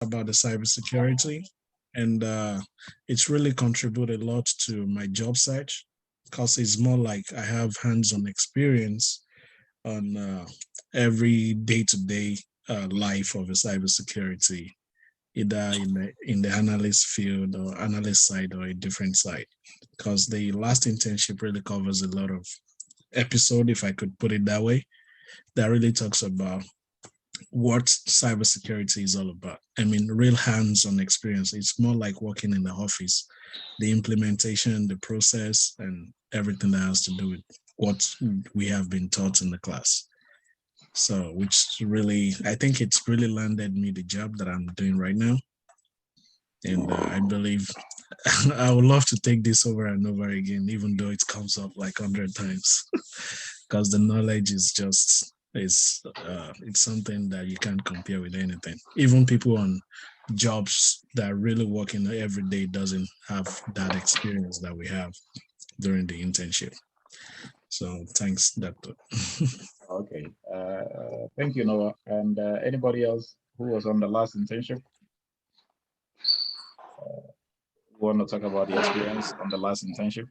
about the cybersecurity, and it's really contributed a lot to my job search because it's more like I have hands-on experience on every day-to-day life of a cybersecurity, either in the analyst field or analyst side or a different side. Because the last internship really covers a lot of episode, if I could put it that way, that really talks about what cybersecurity is all about. I mean, real hands-on experience. It's more like working in the office, the implementation, the process, and everything that has to do with what we have been taught in the class. So, which really, I think it's really landed me the job that I'm doing right now. And I believe I would love to take this over and over again, even though it comes up like 100 times, because the knowledge is just it's something that you can't compare with anything. Even people on jobs that are really working every day doesn't have that experience that we have during the internship. So thanks, Doctor. Okay. Thank you, Noah. And anybody else who was on the last internship who want to talk about the experience on the last internship?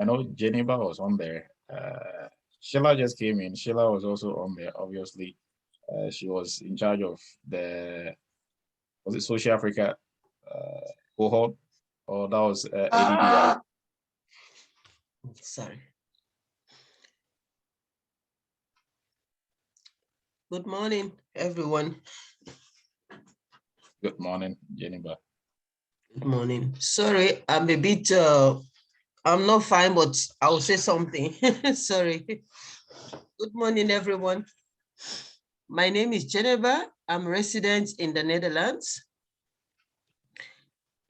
I know Geneva was on there. Sheila just came in. Sheila was also on there, obviously. She was in charge of the, was it Social Africa cohort? Or that was ADDI? Sorry. Good morning, everyone. Good morning, Geneva. Good morning. Sorry, I'm a bit, I'm not fine, but I'll say something. Sorry. Good morning, everyone. My name is Geneva. I'm resident in the Netherlands.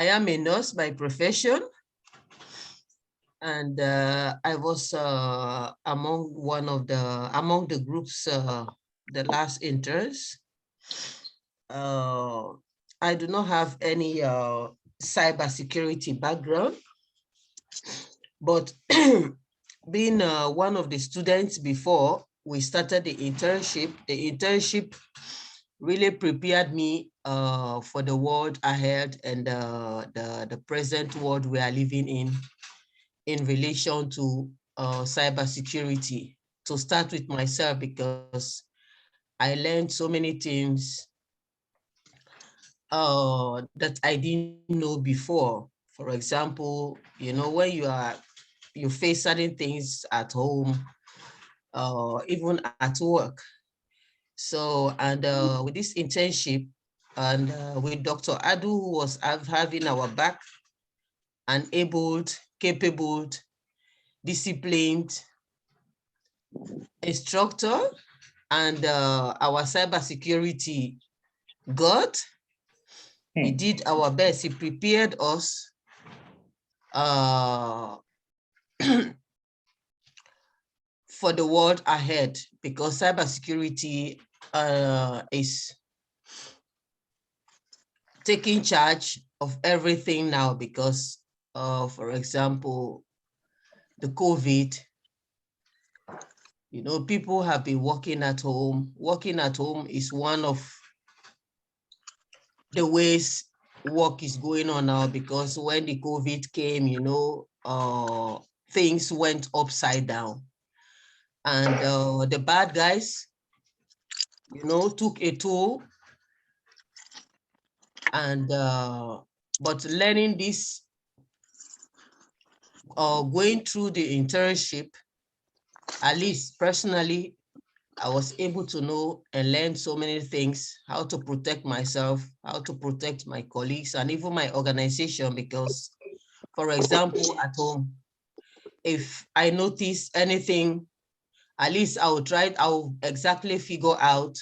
I am a nurse by profession. And I was among the groups, the last interns. I do not have any cybersecurity background, but being one of the students before we started the internship really prepared me for the world ahead and the present world we are living in relation to cybersecurity. To start with myself, because I learned so many things that I didn't know before. For example, you know, when you face certain things at home, even at work. So, and with this internship, and with Dr. Adu, who was having our back, enabled, capable, disciplined instructor, and our cybersecurity God, we did our best. He prepared us for the world ahead, because cybersecurity is taking charge of everything now, because for example, the COVID, you know, people have been working at home. Working at home is one of the ways work is going on now, because when the COVID came, you know, things went upside down. And the bad guys, you know, took a toll. And but learning this, going through the internship, at least personally, I was able to know and learn so many things, how to protect myself, how to protect my colleagues, and even my organization. Because, for example, at home, if I notice anything, at least I'll exactly figure out,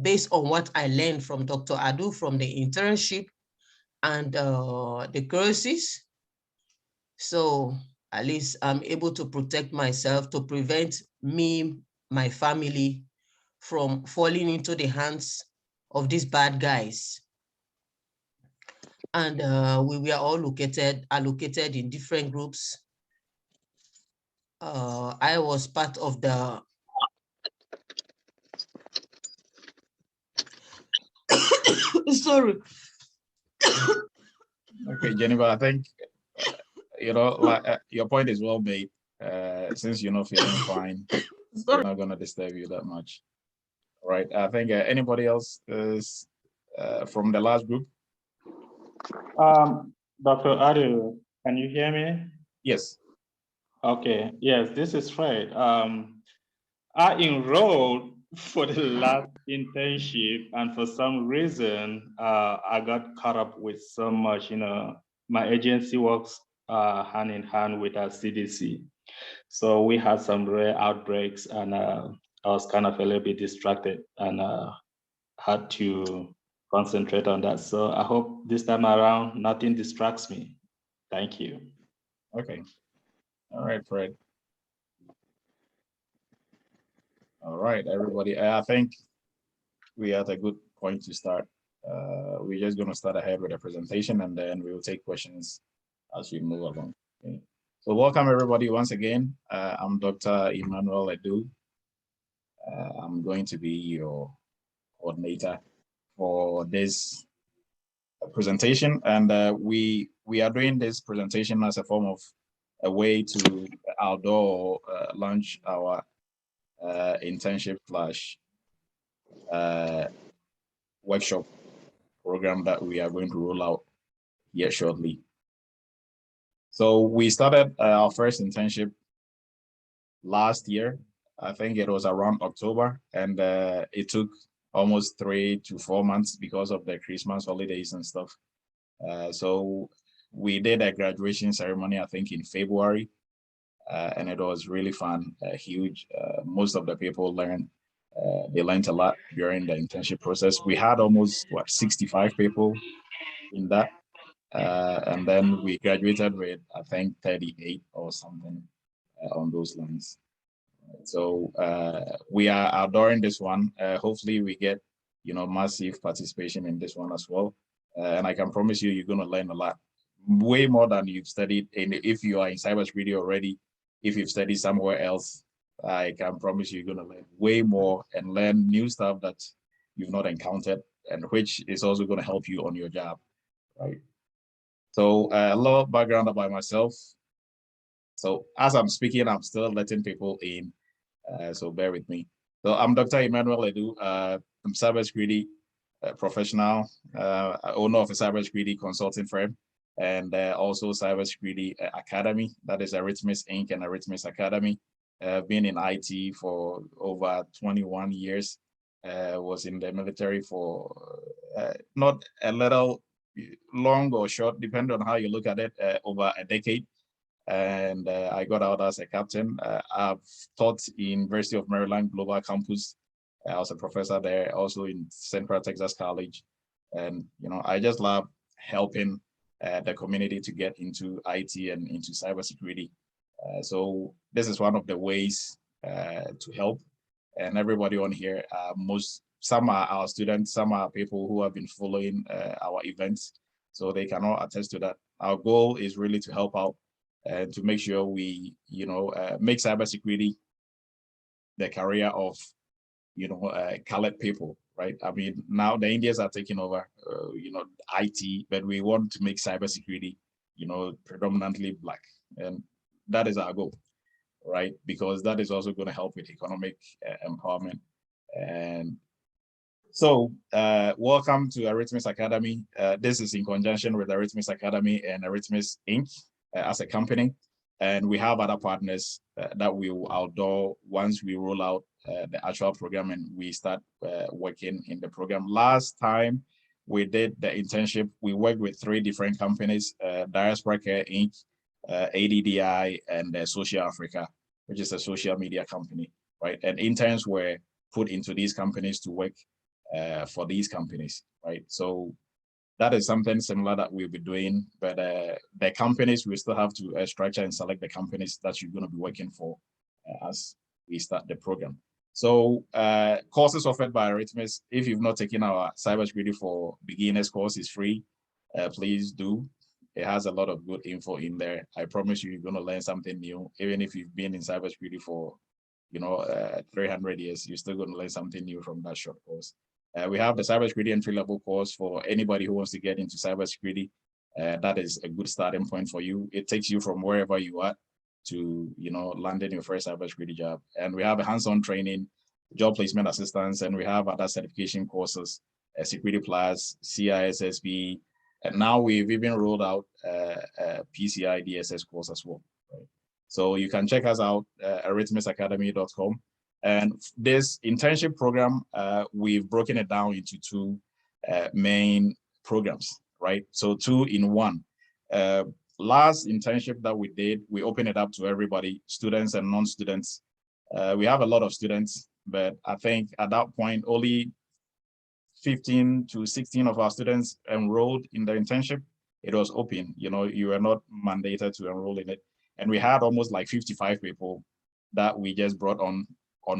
based on what I learned from Dr. Adu from the internship and the courses. So at least I'm able to protect myself, to prevent me, my family, from falling into the hands of these bad guys. And we were all allocated in different groups. I was part of the Sorry. Okay, Jennifer, I think like your point is well made. Since you're not feeling fine, we're not gonna disturb you that much. All right. I think anybody else is from the last group? Dr. Adu, can you hear me? Yes. Okay, yes, this is Fred. I enrolled for the last internship, and for some reason, I got caught up with so much. My agency works hand in hand with our CDC. So we had some rare outbreaks, and I was kind of a little bit distracted and had to concentrate on that. So I hope this time around, nothing distracts me. Thank you. Okay. All right, Fred. All right, everybody. I think we are at a good point to start. We're just going to start ahead with the presentation, and then we will take questions as we move along. Okay. So welcome, everybody, once again. I'm Dr. Emmanuel Edu. I'm going to be your coordinator for this presentation, and we are doing this presentation as a form of a way to outdoor launch our internship slash workshop program that we are going to roll out here shortly. So we started our first internship last year. I think it was around October, and it took almost 3 to 4 months because of the Christmas holidays and stuff. So we did a graduation ceremony, I think in February, and it was really fun, huge. Most of the people learned, they learned a lot during the internship process. We had almost 65 people in that. And then we graduated with, I think, 38 or something on those lines. So we are adoring this one. Hopefully we get, massive participation in this one as well. And I can promise you, you're going to learn a lot, way more than you've studied. And if you are in cybersecurity already, if you've studied somewhere else, I can promise you, you're going to learn way more and learn new stuff that you've not encountered, and which is also going to help you on your job, right? So a little background about myself. So as I'm speaking, I'm still letting people in, so bear with me. So I'm Dr. Emmanuel Edu. I'm cybersecurity professional, owner of a cybersecurity consulting firm, and also cybersecurity academy. That is Arithmis Inc. and Arithmis Academy. Been in IT for over 21 years. Was in the military for not a little long or short, depending on how you look at it, over a decade. And I got out as a captain. I've taught in University of Maryland Global Campus. I was a professor there, also in Central Texas College. And, I just love helping the community to get into IT and into cybersecurity. So this is one of the ways to help. And everybody on here, some are our students, some are people who have been following our events, so they can all attest to that. Our goal is really to help out and to make sure we, make cybersecurity the career of, colored people, right? I mean, now the Indians are taking over, IT, but we want to make cybersecurity, predominantly Black, and that is our goal, right? Because that is also going to help with economic empowerment. And so welcome to Arithmis Academy. This is in conjunction with Arithmis Academy and Arithmis Inc. As a company. And we have other partners that we will outdoor once we roll out the actual program and we start working in the program. Last time we did the internship, we worked with 3 different companies, Diaspora Care Inc., ADDI, and Social Africa, which is a social media company, right? And interns were put into these companies to work for these companies, right? So that is something similar that we'll be doing, but the companies, we still have to structure and select the companies that you're going to be working for as we start the program. So courses offered by Arithmis, if you've not taken our cybersecurity for beginners course, is free. Please do. It has a lot of good info in there. I promise you, you're going to learn something new. Even if you've been in cybersecurity for 300 years, you're still going to learn something new from that short course. We have the cybersecurity entry-level course for anybody who wants to get into cybersecurity. That is a good starting point for you. It takes you from wherever you are to, landing your first cybersecurity job. And we have a hands-on training, job placement assistance, and we have other certification courses, Security Plus, CISSP, and now we've even rolled out a PCI DSS course as well. Right? So you can check us out at arithmesacademy.com. And this internship program, we've broken it down into two main programs, right? So 2 in 1. Last internship that we did, we opened it up to everybody, students and non-students. We have a lot of students, but I think at that point, only 15 to 16 of our students enrolled in the internship. It was open, you were not mandated to enroll in it. And we had almost like 55 people that we just brought on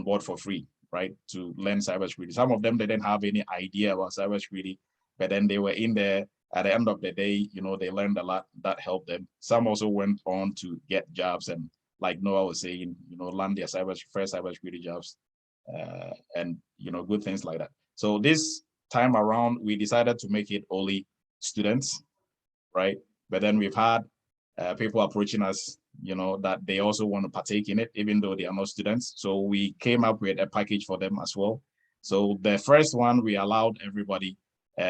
board for free, right, to learn cybersecurity. Some of them, they didn't have any idea about cybersecurity, but then they were in there. At the end of the day, they learned a lot that helped them. Some also went on to get jobs and, like Noah was saying, land their first cybersecurity jobs, and good things like that. So this time around, we decided to make it only students, right? But then we've had people approaching us, that they also want to partake in it, even though they are not students. So we came up with a package for them as well. So the first one, we allowed everybody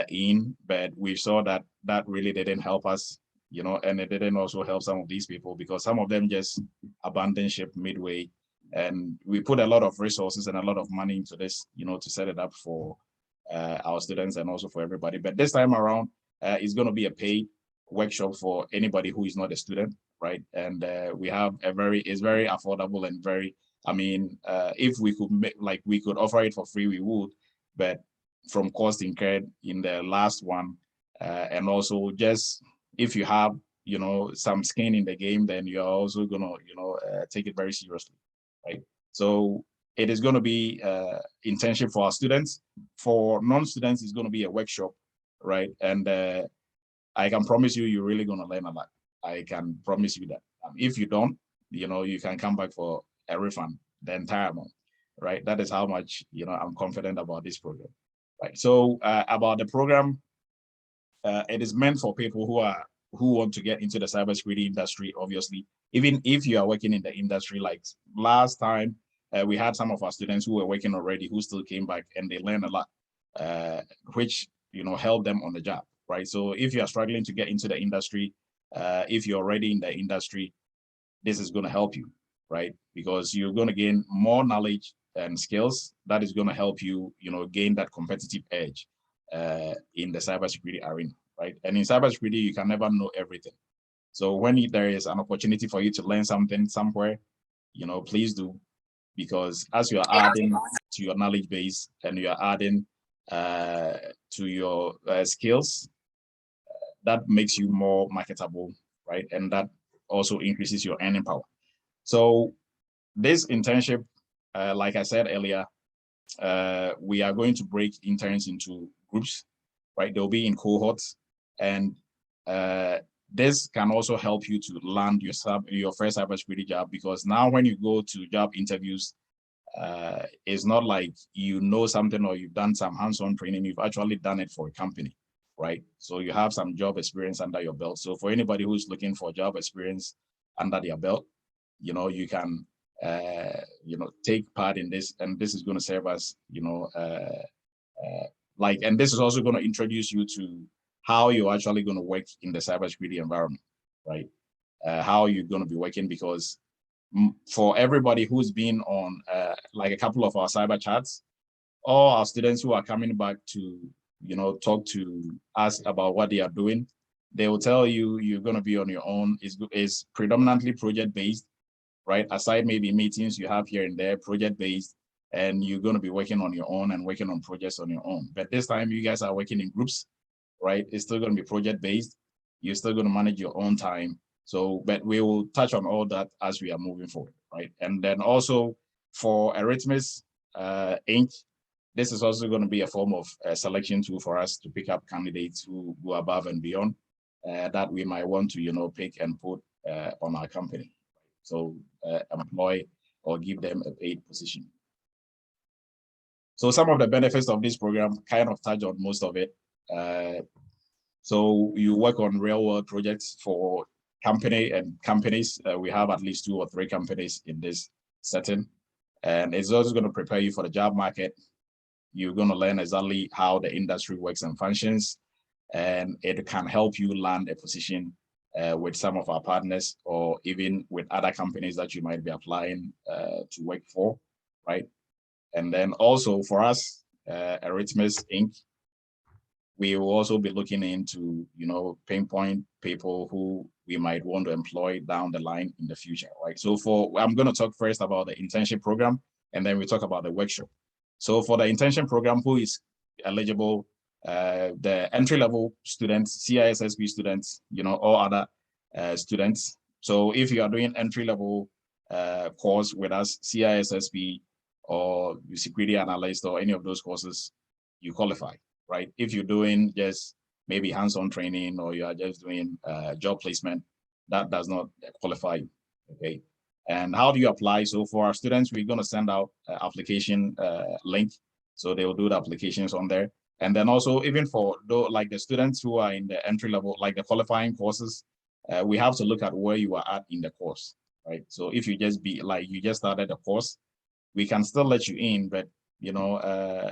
in, but we saw that really didn't help us, and it didn't also help some of these people because some of them just abandoned ship midway. And we put a lot of resources and a lot of money into this, to set it up for our students and also for everybody. But this time around, it's going to be a paid workshop for anybody who is not a student, right? And we have it's very affordable and very, if we could we could offer it for free, we would, but from cost incurred in the last one, and also just if you have, some skin in the game, then you're also gonna, take it very seriously, right? So it is going to be internship for our students. For non-students, it's going to be a workshop, right? And I can promise you, you're really going to learn a lot. I can promise you that. If you don't, you can come back for a refund, the entire amount, right? That is how much, I'm confident about this program, right? So about the program, it is meant for people who want to get into the cybersecurity industry, obviously. Even if you are working in the industry, like last time, we had some of our students who were working already who still came back and they learned a lot, which, helped them on the job, right? So if you are struggling to get into the industry, if you're already in the industry, this is going to help you, right? Because you're going to gain more knowledge and skills that is going to help you, gain that competitive edge in the cybersecurity arena, right? And in cybersecurity, you can never know everything. So when there is an opportunity for you to learn something somewhere, please do, because as you are adding to your knowledge base and you are adding to your skills, that makes you more marketable, right? And that also increases your earning power. So this internship, like I said earlier, we are going to break interns into groups, right? They'll be in cohorts, and this can also help you to land your first cybersecurity job, because now when you go to job interviews, it's not like you know something or you've done some hands-on training, you've actually done it for a company, right? So you have some job experience under your belt. So for anybody who's looking for job experience under their belt, you can take part in this, and this is going to serve us, and this is also going to introduce you to how you're actually going to work in the cybersecurity environment, right? How you're going to be working, because for everybody who's been on like a couple of our cyber chats, all our students who are coming back to, talk to us about what they are doing, they will tell you you're going to be on your own. It's predominantly project-based, right? Aside maybe meetings you have here and there, project-based, and you're going to be working on your own and working on projects on your own. But this time you guys are working in groups, right? It's still going to be project-based. You're still going to manage your own time. So, but we will touch on all that as we are moving forward, right? And then also for Arithmes Inc., this is also going to be a form of a selection tool for us to pick up candidates who go above and beyond that we might want to, pick and put on our company. So employ or give them a paid position. So some of the benefits of this program kind of touch on most of it. So you work on real world projects for companies. We have at least 2 or 3 companies in this setting. And it's also going to prepare you for the job market. You're going to learn exactly how the industry works and functions. And it can help you land a position with some of our partners, or even with other companies that you might be applying to work for, right? And then also for us, Arithmes Inc., we will also be looking into, pinpoint people who we might want to employ down the line in the future, right? So I'm going to talk first about the internship program, and then we talk about the workshop. So for the internship program, who is eligible? The entry-level students, CISSP students, all other students. So if you are doing entry-level course with us, CISSP or security analyst or any of those courses, you qualify, right? If you're doing just maybe hands-on training, or you are just doing job placement, that does not qualify you, okay? And how do you apply? So for our students, we're going to send out an application link. So they will do the applications on there. And then also, even for like the students who are in the entry level, like the qualifying courses, we have to look at where you are at in the course, right? So if you just started the course, we can still let you in, but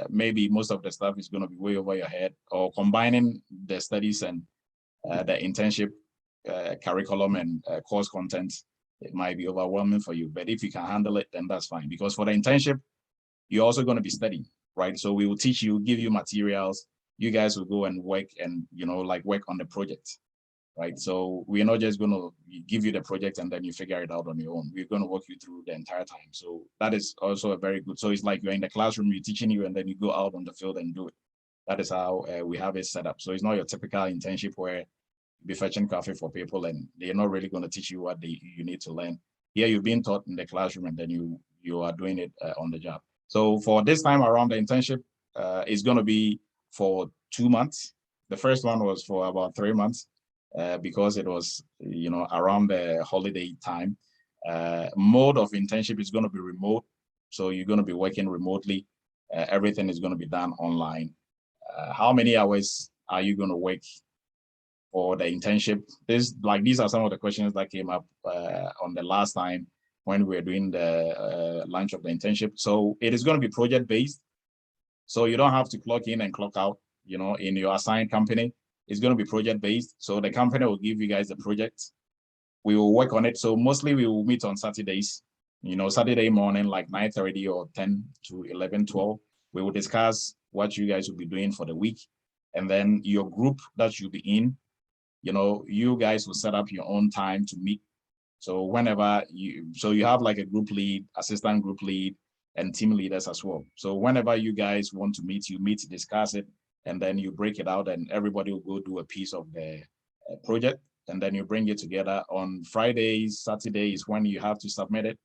maybe most of the stuff is going to be way over your head, or combining the studies and the internship curriculum and course content, it might be overwhelming for you. But if you can handle it, then that's fine. Because for the internship, you're also going to be studying, right? So we will teach you, give you materials. You guys will go and work and, work on the project, right? So we're not just going to give you the project and then you figure it out on your own. We're going to walk you through the entire time. So that is also a very good. So it's like you're in the classroom, you're teaching you, and then you go out on the field and do it. That is how we have it set up. So it's not your typical internship where be fetching coffee for people and they're not really going to teach you what you need to learn. Here you're being taught in the classroom, and then you are doing it on the job. So for this time around, the internship is going to be for 2 months. The first one was for about 3 months because it was around the holiday time. Mode of internship is going to be remote, so you're going to be working remotely. Everything is going to be done online. How many hours are you going to work for the internship? These are some of the questions that came up on the last time when we were doing the launch of the internship. So it is going to be project based. So you don't have to clock in and clock out, in your assigned company. It's going to be project based. So the company will give you guys the project. We will work on it. So mostly we will meet on Saturdays, Saturday morning, like 9:30 or 10 to 11, 12. We will discuss what you guys will be doing for the week. And then your group that you'll be in, you guys will set up your own time to meet. So whenever you have like a group lead, assistant group lead, and team leaders as well. So whenever you guys want to meet, you meet, discuss it, and then you break it out, and everybody will go do a piece of the project, and then you bring it together. On Fridays, Saturdays, when you have to submit it,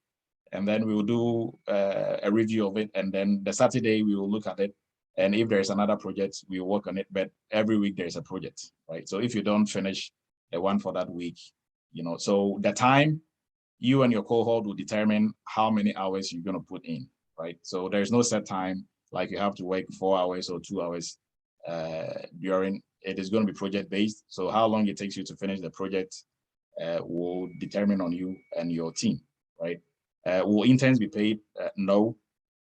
and then we will do a review of it, and then the Saturday we will look at it. And if there's another project, we will work on it. But every week there's a project, right? So if you don't finish the one for that week, so the time, you and your cohort will determine how many hours you're going to put in, right? So there's no set time, like you have to work 4 hours or 2 hours during. It is going to be project based. So how long it takes you to finish the project will determine on you and your team, right? Will interns be paid? No,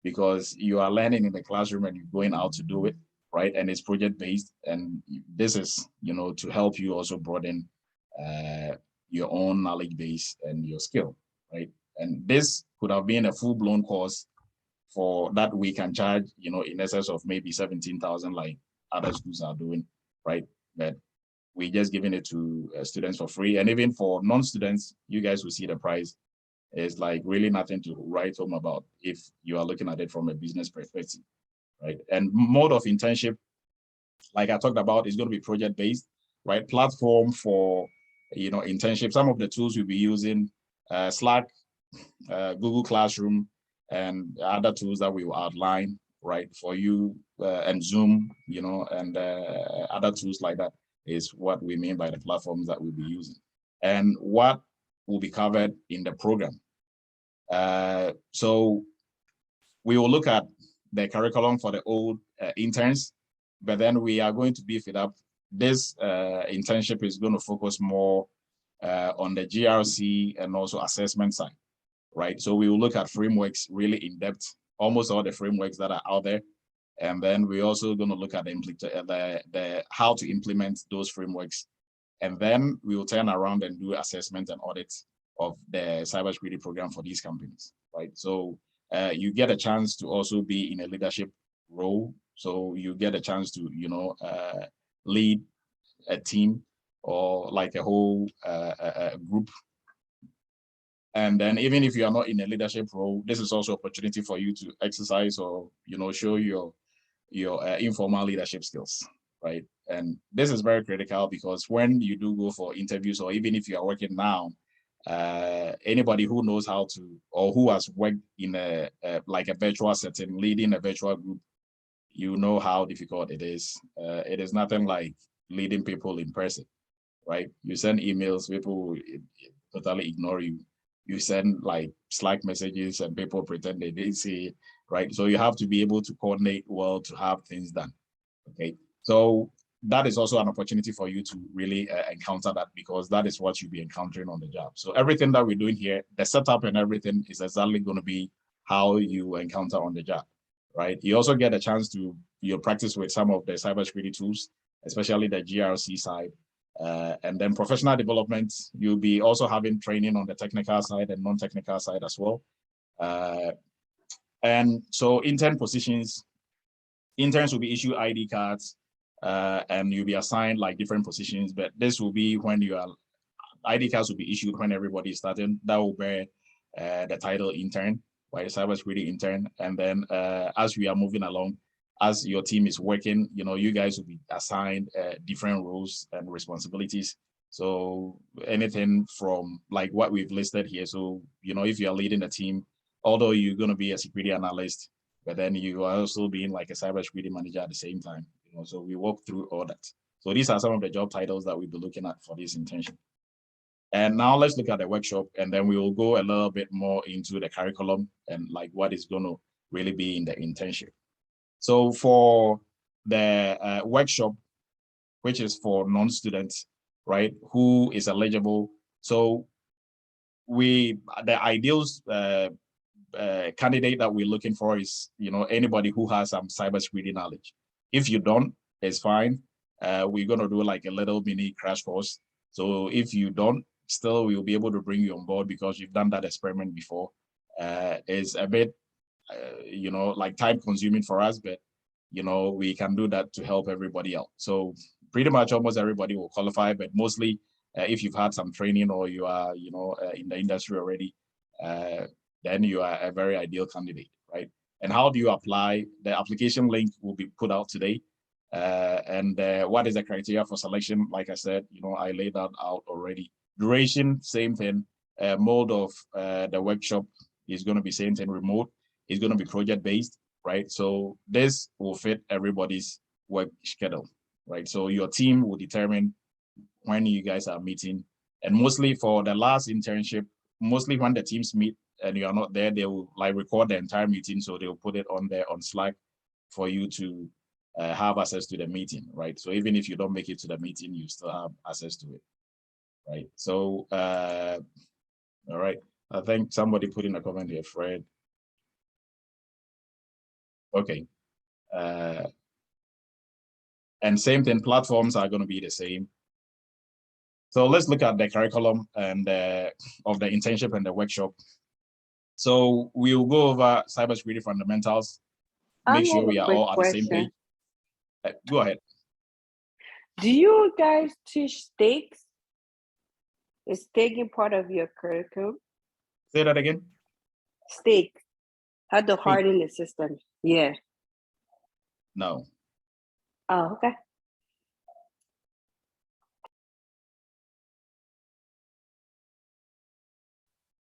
because you are learning in the classroom and you're going out to do it, right? And it's project based. And this is, to help you also broaden your own knowledge base and your skill, right? And this could have been a full-blown course for that we can charge, in excess of maybe 17,000 like other schools are doing, right? But we're just giving it to students for free. And even for non-students, you guys will see the price. It's like really nothing to write home about if you are looking at it from a business perspective, right? And mode of internship, like I talked about, is going to be project-based, right? Platform for internship. Some of the tools we'll be using, Slack, Google Classroom, and other tools that we will outline, right, for you, and Zoom, and other tools like that is what we mean by the platforms that we'll be using. And what will be covered in the program. So we will look at the curriculum for the old interns, but then we are going to beef it up. This internship is going to focus more on the GRC and also assessment side, right? So we will look at frameworks really in depth, almost all the frameworks that are out there. And then we're also going to look at the how to implement those frameworks. And then we will turn around and do assessment and audits of the cybersecurity program for these companies, right? So you get a chance to also be in a leadership role. So you get a chance to, lead a team or like a whole group. And then even if you are not in a leadership role, this is also an opportunity for you to exercise or, show your informal leadership skills, right? And this is very critical because when you do go for interviews, or even if you are working now, anybody who knows how to, or who has worked in like a virtual setting, leading a virtual group, you know how difficult it is. It is nothing like leading people in person, right? You send emails, people totally ignore you. You send like Slack messages and people pretend they didn't see it, right? So you have to be able to coordinate well to have things done, okay? So that is also an opportunity for you to really encounter that, because that is what you'll be encountering on the job. So everything that we're doing here, the setup and everything is exactly going to be how you encounter on the job, right? You also get a chance to practice with some of the cybersecurity tools, especially the GRC side. And then professional development, you'll be also having training on the technical side and non-technical side as well. And so intern positions, interns will be issued ID cards, and you'll be assigned like different positions, but this will be when ID cards will be issued when everybody is starting. That will bear the title intern, right? Cybersecurity intern. And then as we are moving along, as your team is working, you guys will be assigned different roles and responsibilities. So anything from like what we've listed here. So, if you're leading a team, although you're going to be a security analyst, but then you are also being like a cybersecurity manager at the same time. So we walk through all that. So these are some of the job titles that we'll be looking at for this internship. And now let's look at the workshop, and then we will go a little bit more into the curriculum and like what is going to really be in the internship. So for the workshop, which is for non-students, right, who is eligible. So the ideal candidate that we're looking for is, anybody who has some cybersecurity knowledge. If you don't, it's fine. We're going to do like a little mini crash course. So if you don't, still we'll be able to bring you on board because you've done that experiment before. It's a bit like time consuming for us, but we can do that to help everybody out. So pretty much almost everybody will qualify, but mostly if you've had some training or you are in the industry already, then you are a very ideal candidate, right? And how do you apply? The application link will be put out today. And what is the criteria for selection? Like I said, I laid that out already. Duration, same thing. Mode of the workshop is going to be same thing, remote. It's going to be project-based, right? So this will fit everybody's work schedule, right? So your team will determine when you guys are meeting. And mostly for the last internship, mostly when the teams meet and you are not there, they will like record the entire meeting. So they'll put it on there on Slack for you to have access to the meeting, right? So even if you don't make it to the meeting, you still have access to it, right? So, all right. I think somebody put in a comment here, Fred. Okay. And same thing, platforms are going to be the same. So let's look at the curriculum and of the internship and the workshop. So we'll go over cybersecurity fundamentals, make sure we are all at the same page. Go ahead. Do you guys teach stakes? Is taking part of your curriculum? Say that again. Stakes. How to harden the system. Yeah. No. Oh, okay.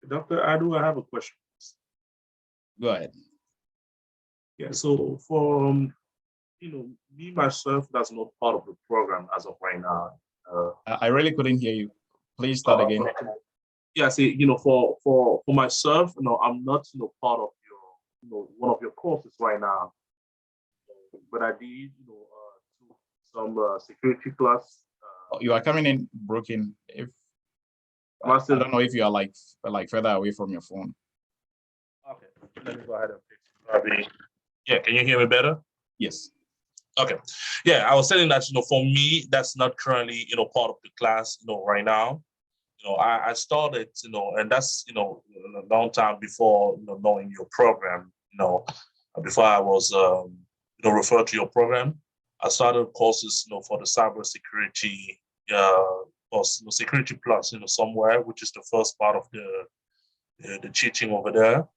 Dr. Adu, I have a question. Go ahead. Yeah, so for me myself, that's not part of the program as of right now. I really couldn't hear you. Please start again. Yeah, see, for myself, I'm not part of one of your courses right now. But I did, some security class. You are coming in broken. If I don't know if you are like further away from your phone. Okay, let me go ahead and fix it. Probably. Yeah, can you hear me better? Yes. Okay. Yeah, I was saying that, for me, that's not currently, part of the class, right now. I started, and that's, a long time before, knowing your program, before I was, referred to your program. I started courses, for the cybersecurity, course, Security Plus, somewhere, which is the first part of the teaching over there.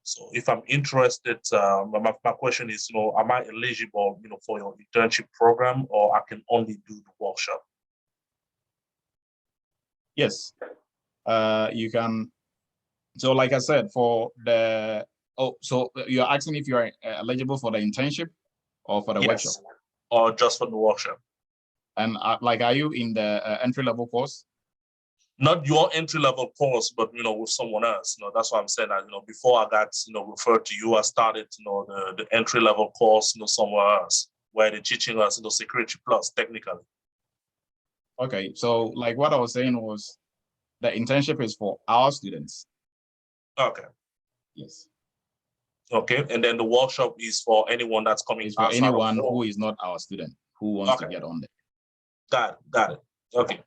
So if I'm interested, my question is, am I eligible, for your internship program, or I can only do the workshop? Yes, you can. So like I said, for the, so you're asking if you're eligible for the internship or for the workshop? Or just for the workshop? And are you in the entry-level course? Not your entry-level course, but with someone else. That's what I'm saying. That before I got referred to you, I started the entry-level course somewhere else where they're teaching us Security Plus technically. Okay, so like what I was saying was, the internship is for our students. Okay. Yes. Okay, and then the workshop is for anyone that's coming. It's for anyone who is not our student who wants to get on there. Got it. Okay.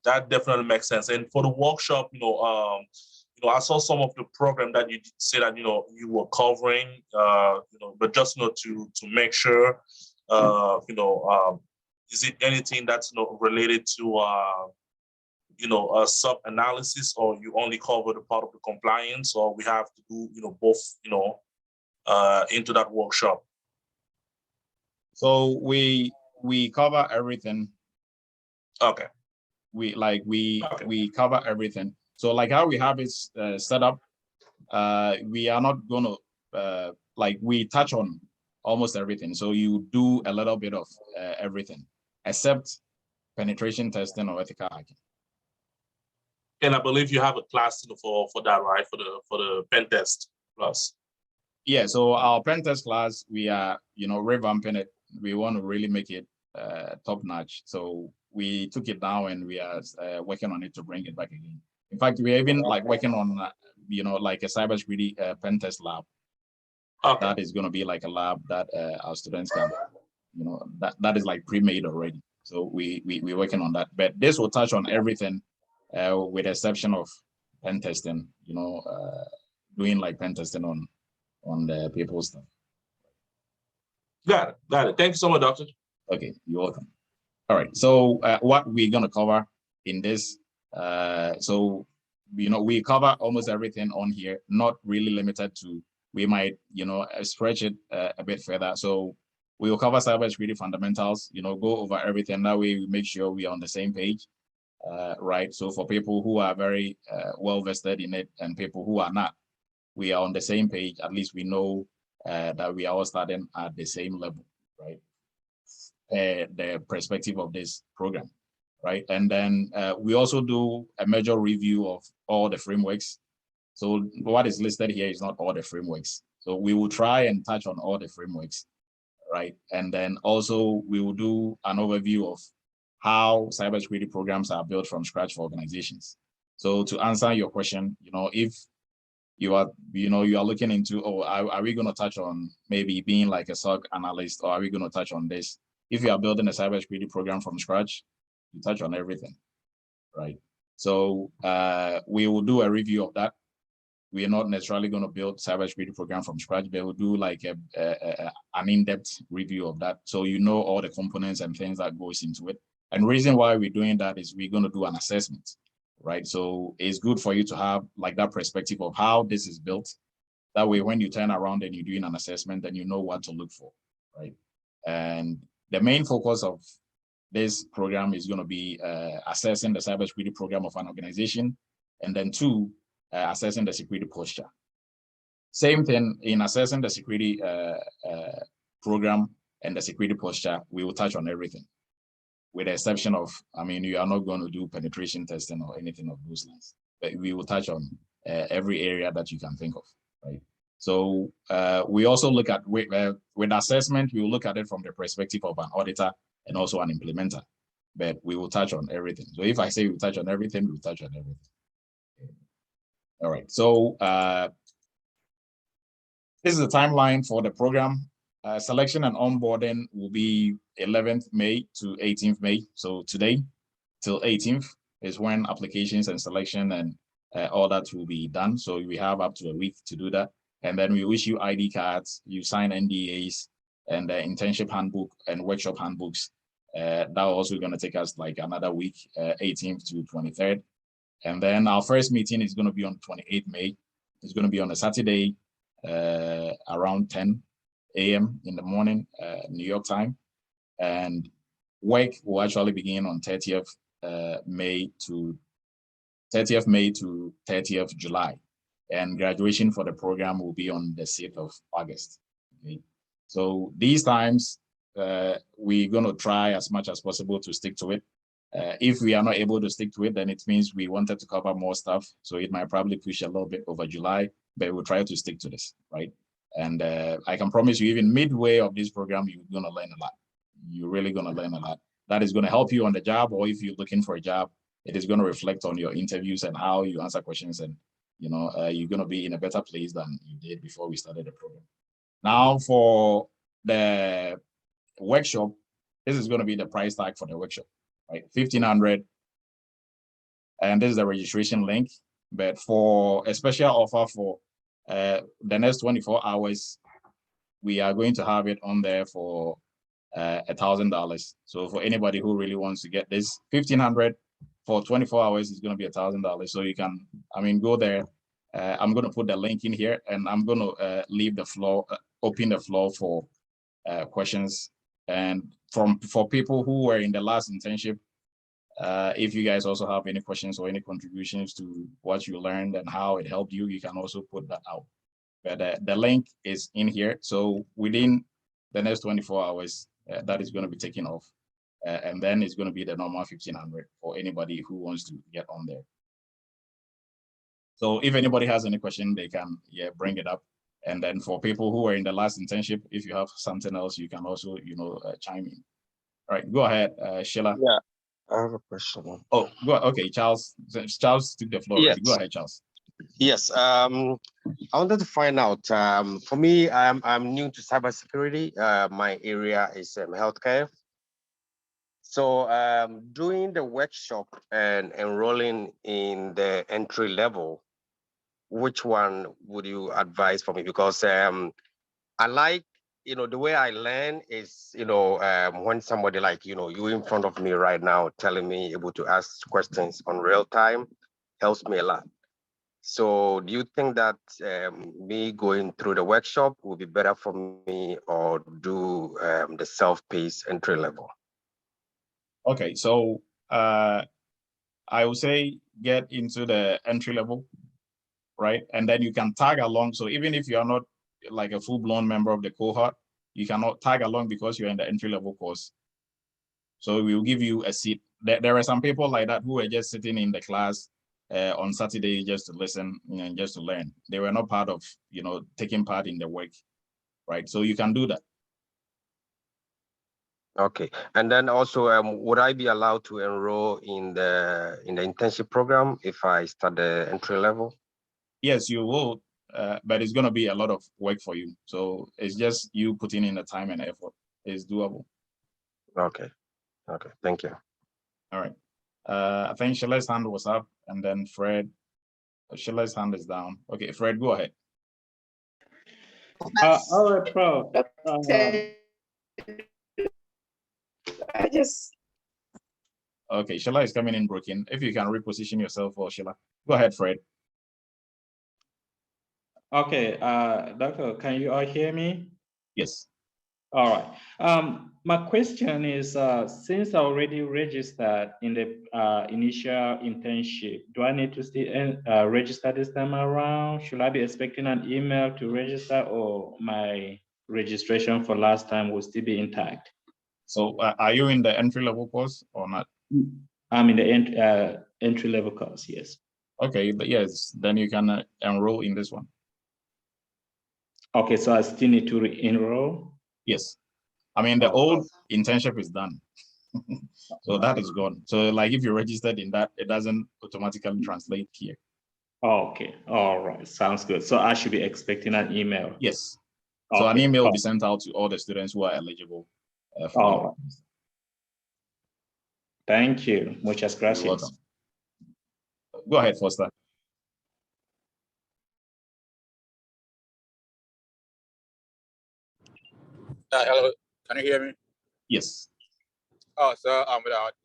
That definitely makes sense. And for the workshop, I saw some of the program that you said that you were covering, but just to make sure, is it anything that's related to sub analysis, or you only cover the part of the compliance, or we have to do both into that workshop? So we cover everything. Okay. We cover everything. So like how we have it set up, we are not going to we touch on almost everything. So you do a little bit of everything except penetration testing or ethical hacking. And I believe you have a class for that, right? For the pen test class. Yeah. So our pen test class, we are revamping it. We want to really make it top notch. So we took it down and we are working on it to bring it back again. In fact, we're even working on like a cybersecurity pen test lab. Okay. That is going to be like a lab that our students can, that is like pre-made already. So we're working on that. But this will touch on everything, with the exception of pen testing. Doing like pen testing on the people's stuff. Got it. Thank you so much, Doctor. Okay, you're welcome. All right. So what we're gonna cover in this, we cover almost everything on here. Not really limited to. We might stretch it a bit further. So we will cover cybersecurity fundamentals. Go over everything. That way we make sure we are on the same page, right? So for people who are very well vested in it and people who are not, we are on the same page. At least we know that we are all starting at the same level, right? The perspective of this program, right? And then we also do a major review of all the frameworks. So what is listed here is not all the frameworks. So we will try and touch on all the frameworks, right? And then also we will do an overview of how cybersecurity programs are built from scratch for organizations. So to answer your question, if you are looking into, are we going to touch on maybe being like a SOC analyst, or are we going to touch on this? If you are building a cybersecurity program from scratch, you touch on everything, right? So we will do a review of that. We are not necessarily going to build cybersecurity program from scratch, but we'll do like an in-depth review of that. So all the components and things that goes into it. And the reason why we're doing that is we're going to do an assessment, right? So it's good for you to have like that perspective of how this is built. That way, when you turn around and you're doing an assessment, then you know what to look for, right? And the main focus of this program is going to be assessing the cybersecurity program of an organization, and then 2, assessing the security posture. Same thing in assessing the security program and the security posture, we will touch on everything, with the exception of, you are not going to do penetration testing or anything of those lines, but we will touch on every area that you can think of, right? So we also look at with assessment, we will look at it from the perspective of an auditor and also an implementer, but we will touch on everything. So if I say we touch on everything, we'll touch on everything. All right, so this is the timeline for the program. Selection and onboarding will be 11th May to 18th May. So today till 18th is when applications and selection and all that will be done. So we have up to a week to do that. And then we issue ID cards, you sign NDAs and the internship handbook and workshop handbooks. That also going to take us like another week, 18th to 23rd. And then our first meeting is going to be on 28th May. It's going to be on a Saturday around 10 a.m. in the morning, New York time. And work will actually begin on 30th May to 30th July. And graduation for the program will be on the 6th of August. Okay? So these times, we're going to try as much as possible to stick to it. If we are not able to stick to it, then it means we wanted to cover more stuff. So it might probably push a little bit over July, but we'll try to stick to this, right? And I can promise you, even midway of this program, you're going to learn a lot. You're really going to learn a lot. That is going to help you on the job, or if you're looking for a job, it is going to reflect on your interviews and how you answer questions. And, you know, you're going to be in a better place than you did before we started the program. Now for the workshop, this is going to be the price tag for the workshop, right? $1,500. And this is the registration link. But for a special offer for the next 24 hours, we are going to have it on there for $1,000. So for anybody who really wants to get this, $1,500 for 24 hours is going to be $1,000. So you can, I mean, go there. I'm going to put the link in here, and I'm going to leave the floor, open the floor for questions. And for people who were in the last internship, if you guys also have any questions or any contributions to what you learned and how it helped you, you can also put that out. But the link is in here. So within the next 24 hours, that is going to be taken off. And then it's going to be the normal $1,500 for anybody who wants to get on there. So if anybody has any question, they can bring it up. And then for people who are in the last internship, if you have something else, you can also, chime in. All right, go ahead, Sheila. Yeah, I have a question. Oh, go ahead. Okay, Charles. Charles took the floor. Yes. Right? Go ahead, Charles. Yes. I wanted to find out. For me, I'm new to cybersecurity. My area is healthcare. So doing the workshop and enrolling in the entry level, which one would you advise for me? Because I like, the way I learn is, when somebody like, you in front of me right now, telling me able to ask questions on real time helps me a lot. So do you think that me going through the workshop will be better for me, or do the self-paced entry level? Okay, so I would say get into the entry level, right? And then you can tag along. So even if you are not like a full-blown member of the cohort, you cannot tag along because you're in the entry level course. So we will give you a seat. There are some people like that who are just sitting in the class on Saturday just to listen and just to learn. They were not part of, taking part in the work, right? So you can do that. Okay, and then also, would I be allowed to enroll in the internship program if I start the entry level? Yes, you will, but it's going to be a lot of work for you. So it's just you putting in the time and effort. It's doable. Okay, thank you. All right. I think Sheila's hand was up, and then Fred. Sheila's hand is down. Okay, Fred, go ahead. All right, Prof. Okay, Sheila is coming in broken. If you can reposition yourself for Sheila. Go ahead, Fred. Okay, Doctor, can you all hear me? Yes. All right. My question is, since I already registered in the initial internship, do I need to still register this time around? Should I be expecting an email to register, or my registration for last time will still be intact? So are you in the entry level course or not? I'm in the entry level course, yes. Okay, but yes, then you can enroll in this one. Okay, so I still need to enroll. Yes. I mean, the old internship is done. So that is gone. So like if you're registered in that, it doesn't automatically translate here. Okay, all right, sounds good. So I should be expecting an email. Yes. So Okay. an email will be sent out to all the students who are eligible for all right. Thank you. Muchas gracias. You're welcome. Go ahead, Foster. Hello, can you hear me? Yes. Oh, so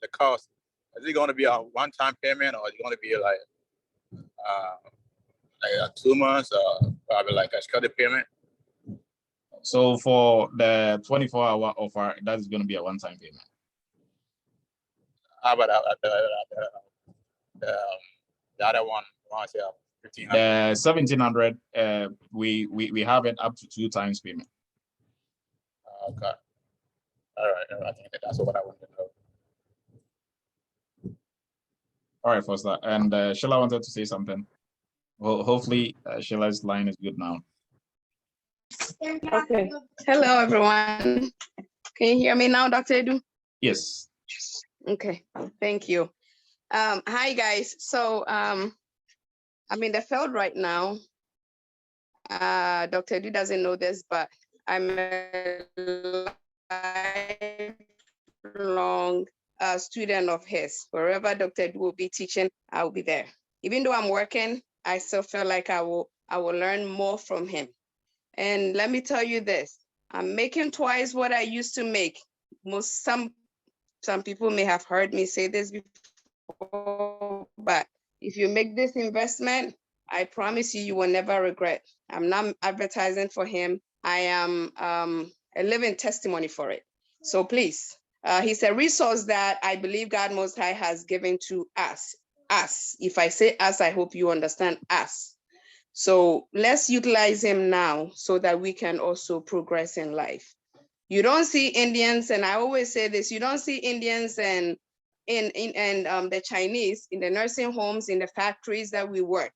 the cost, is it going to be a one-time payment, or is it going to be like 2 months, or probably like a scheduled payment? So for the 24-hour offer, that is going to be a one-time payment. How about the other one? I want to say 1,500. The 1,700, we have it up to 2 times payment. Okay. All right. I think that's what I wanted to know. All right, Foster. And Sheila wanted to say something. Well, hopefully Sheila's line is good now. Okay. Hello, everyone. Can you hear me now, Dr. Edu? Yes. Okay. Thank you. Hi, guys. So I'm in the field right now. Dr. Edu doesn't know this, but I'm a lifelong student of his. Wherever Dr. Edu will be teaching, I will be there. Even though I'm working, I still feel like I will learn more from him. And let me tell you this, I'm making twice what I used to make. Some people may have heard me say this before, but if you make this investment, I promise you, you will never regret. I'm not advertising for him. I am a living testimony for it. So please, he's a resource that I believe God Most High has given to us. Us. If I say us, I hope you understand us. So let's utilize him now so that we can also progress in life. You don't see Indians, and I always say this, you don't see Indians and the Chinese in the nursing homes, in the factories that we work,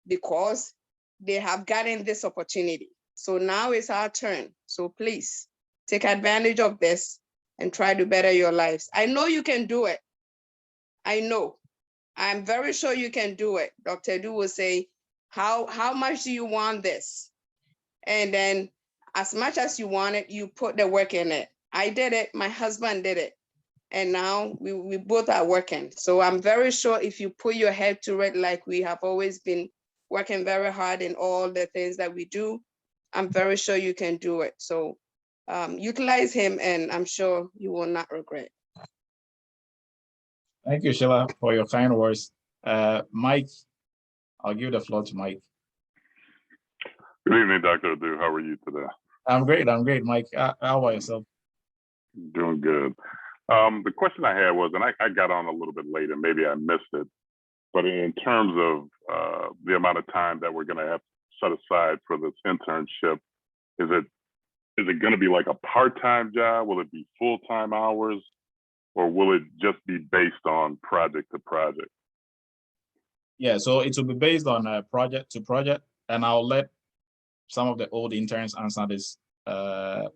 because they have gotten this opportunity. So now it's our turn. So please take advantage of this and try to better your lives. I know you can do it. I know. I'm very sure you can do it. Dr. Edu will say, how much do you want this? And then as much as you want it, you put the work in it. I did it, my husband did it. And now we both are working. So I'm very sure if you put your head to it, like we have always been working very hard in all the things that we do, I'm very sure you can do it. So utilize him, and I'm sure you will not regret. Thank you, Sheila, for your kind words. Mike, I'll give the floor to Mike. Good evening, Dr. Edu. How are you today? I'm great, Mike. How about yourself? Doing good. The question I had was, and I got on a little bit late and maybe I missed it, but in terms of the amount of time that we're going to have set aside for this internship, is it going to be like a part-time job? Will it be full-time hours? Or will it just be based on project to project? Yeah, so it will be based on project to project, and I'll let some of the old interns answer this. I'll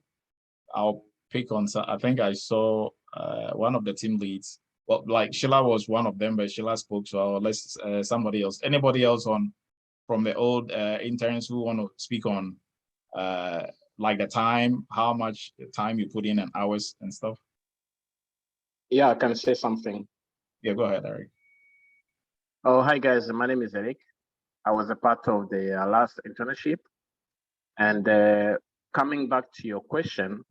pick on, I think I saw one of the team leads. Well, like Sheila was one of them, but Sheila spoke, so I'll let somebody else. Anybody else from the old interns who want to speak on like the time, how much time you put in and hours and stuff? Yeah, I can say something. Yeah, go ahead, Eric. Oh, hi guys, my name is Eric. I was a part of the last internship. And coming back to your question,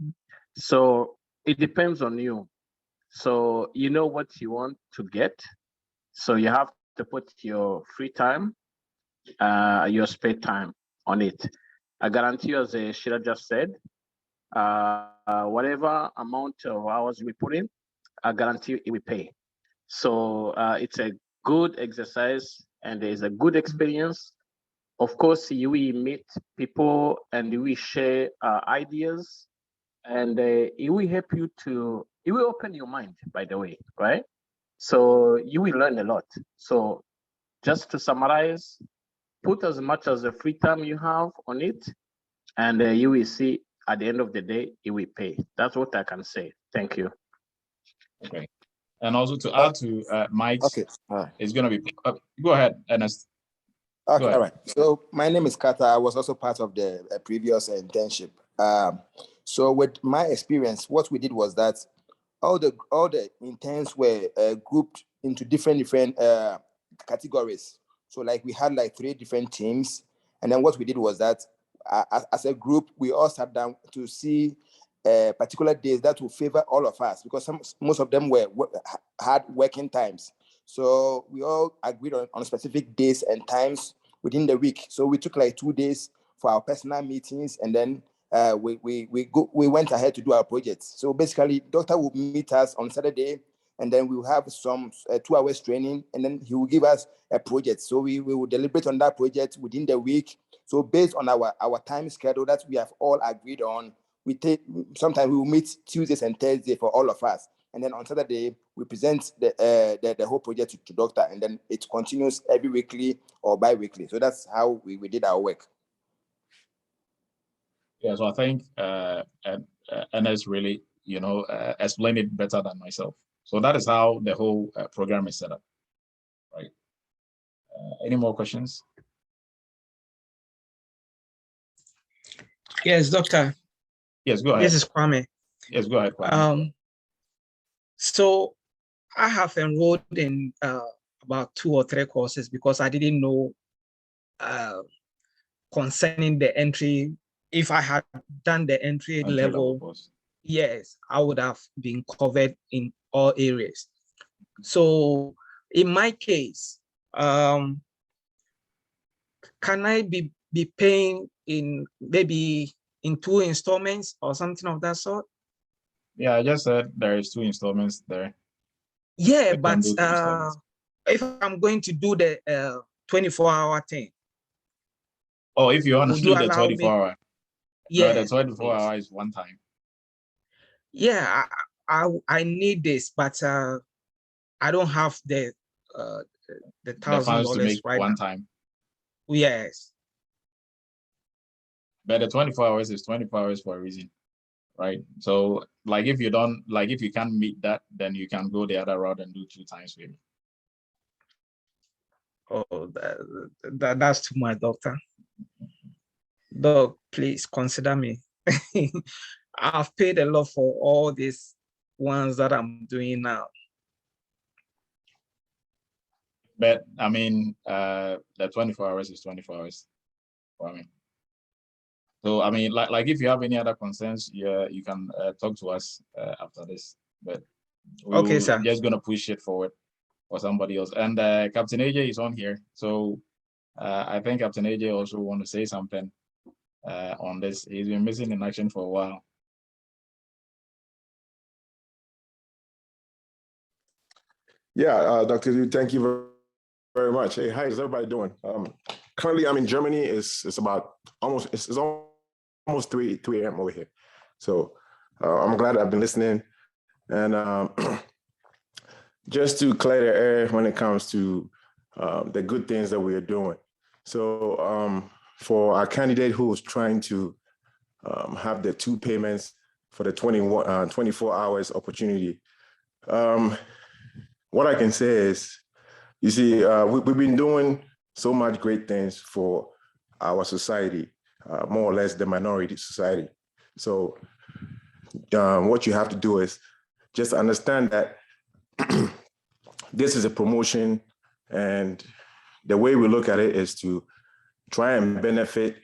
so it depends on you. So you know what you want to get. So you have to put your free time, your spare time on it. I guarantee you, as Sheila just said, whatever amount of hours we put in, I guarantee it will pay. So it's a good exercise and there's a good experience. Of course, you will meet people and you will share ideas, and it will help you it will open your mind, by the way, right? So you will learn a lot. So just to summarize, put as much as the free time you have on it, and you will see at the end of the day, it will pay. That's what I can say. Thank you. Okay. And also to add to Mike's, Okay. it's going to be, go ahead, Ernest. Okay, all right. So my name is Kata. I was also part of the previous internship. So with my experience, what we did was that all the interns were grouped into different categories. So like we had like 3 different teams, and then what we did was that as a group, we all sat down to see particular days that will favor all of us, because most of them had working times. So we all agreed on specific days and times within the week. So we took like 2 days for our personal meetings, and then we went ahead to do our projects. So basically, doctor will meet us on Saturday, and then we will have some 2 hours training, and then he will give us a project. So we will deliberate on that project within the week. So based on our time schedule that we have all agreed on, sometimes we will meet Tuesdays and Thursdays for all of us. And then on Saturday, we present the whole project to doctor, and then it continues every weekly or bi-weekly. So that's how we did our work. Yeah, so I think Ernest really, explained it better than myself. So that is how the whole program is set up, right? Any more questions? Yes, doctor. Yes, go ahead. This is Kwame. Yes, go ahead, Kwame. So I have enrolled in about 2 or 3 courses because I didn't know concerning the entry. If I had done the entry level, yes, I would have been covered in all areas. So in my case, can I be paying in maybe in 2 installments or something of that sort? Yeah, I just said there is 2 installments there. Yeah, but if I'm going to do the 24-hour thing. Oh, if you want to do the 24-hour. Yeah, no, the 24-hour is one time. Yeah, I need this, but I don't have the $1,000 right one now. time. Yes. But the 24 hours is 24 hours for a reason, right? So like if you can't meet that, then you can go the other route and do 2 times maybe. Oh, that's too much, doctor. Doc, please consider me. I've paid a lot for all these ones that I'm doing now. But I mean, the 24 hours is 24 hours. I mean, so I mean, like if you have any other concerns, yeah, you can talk to us after this. But okay, sir. I'm just gonna push it forward for somebody else. And Captain AJ is on here, so I think Captain AJ also want to say something on this. He's been missing in action for a while. Yeah, Dr. Yu, thank you very much. Hey, how is everybody doing? Currently, I'm in Germany. It's about almost 3 a.m. over here. So I'm glad I've been listening. And just to clear the air when it comes to the good things that we are doing. So for our candidate who is trying to have the 2 payments for the 24 hours opportunity, what I can say is, you see, we've been doing so much great things for our society, more or less the minority society. So what you have to do is just understand that this is a promotion, and the way we look at it is to try and benefit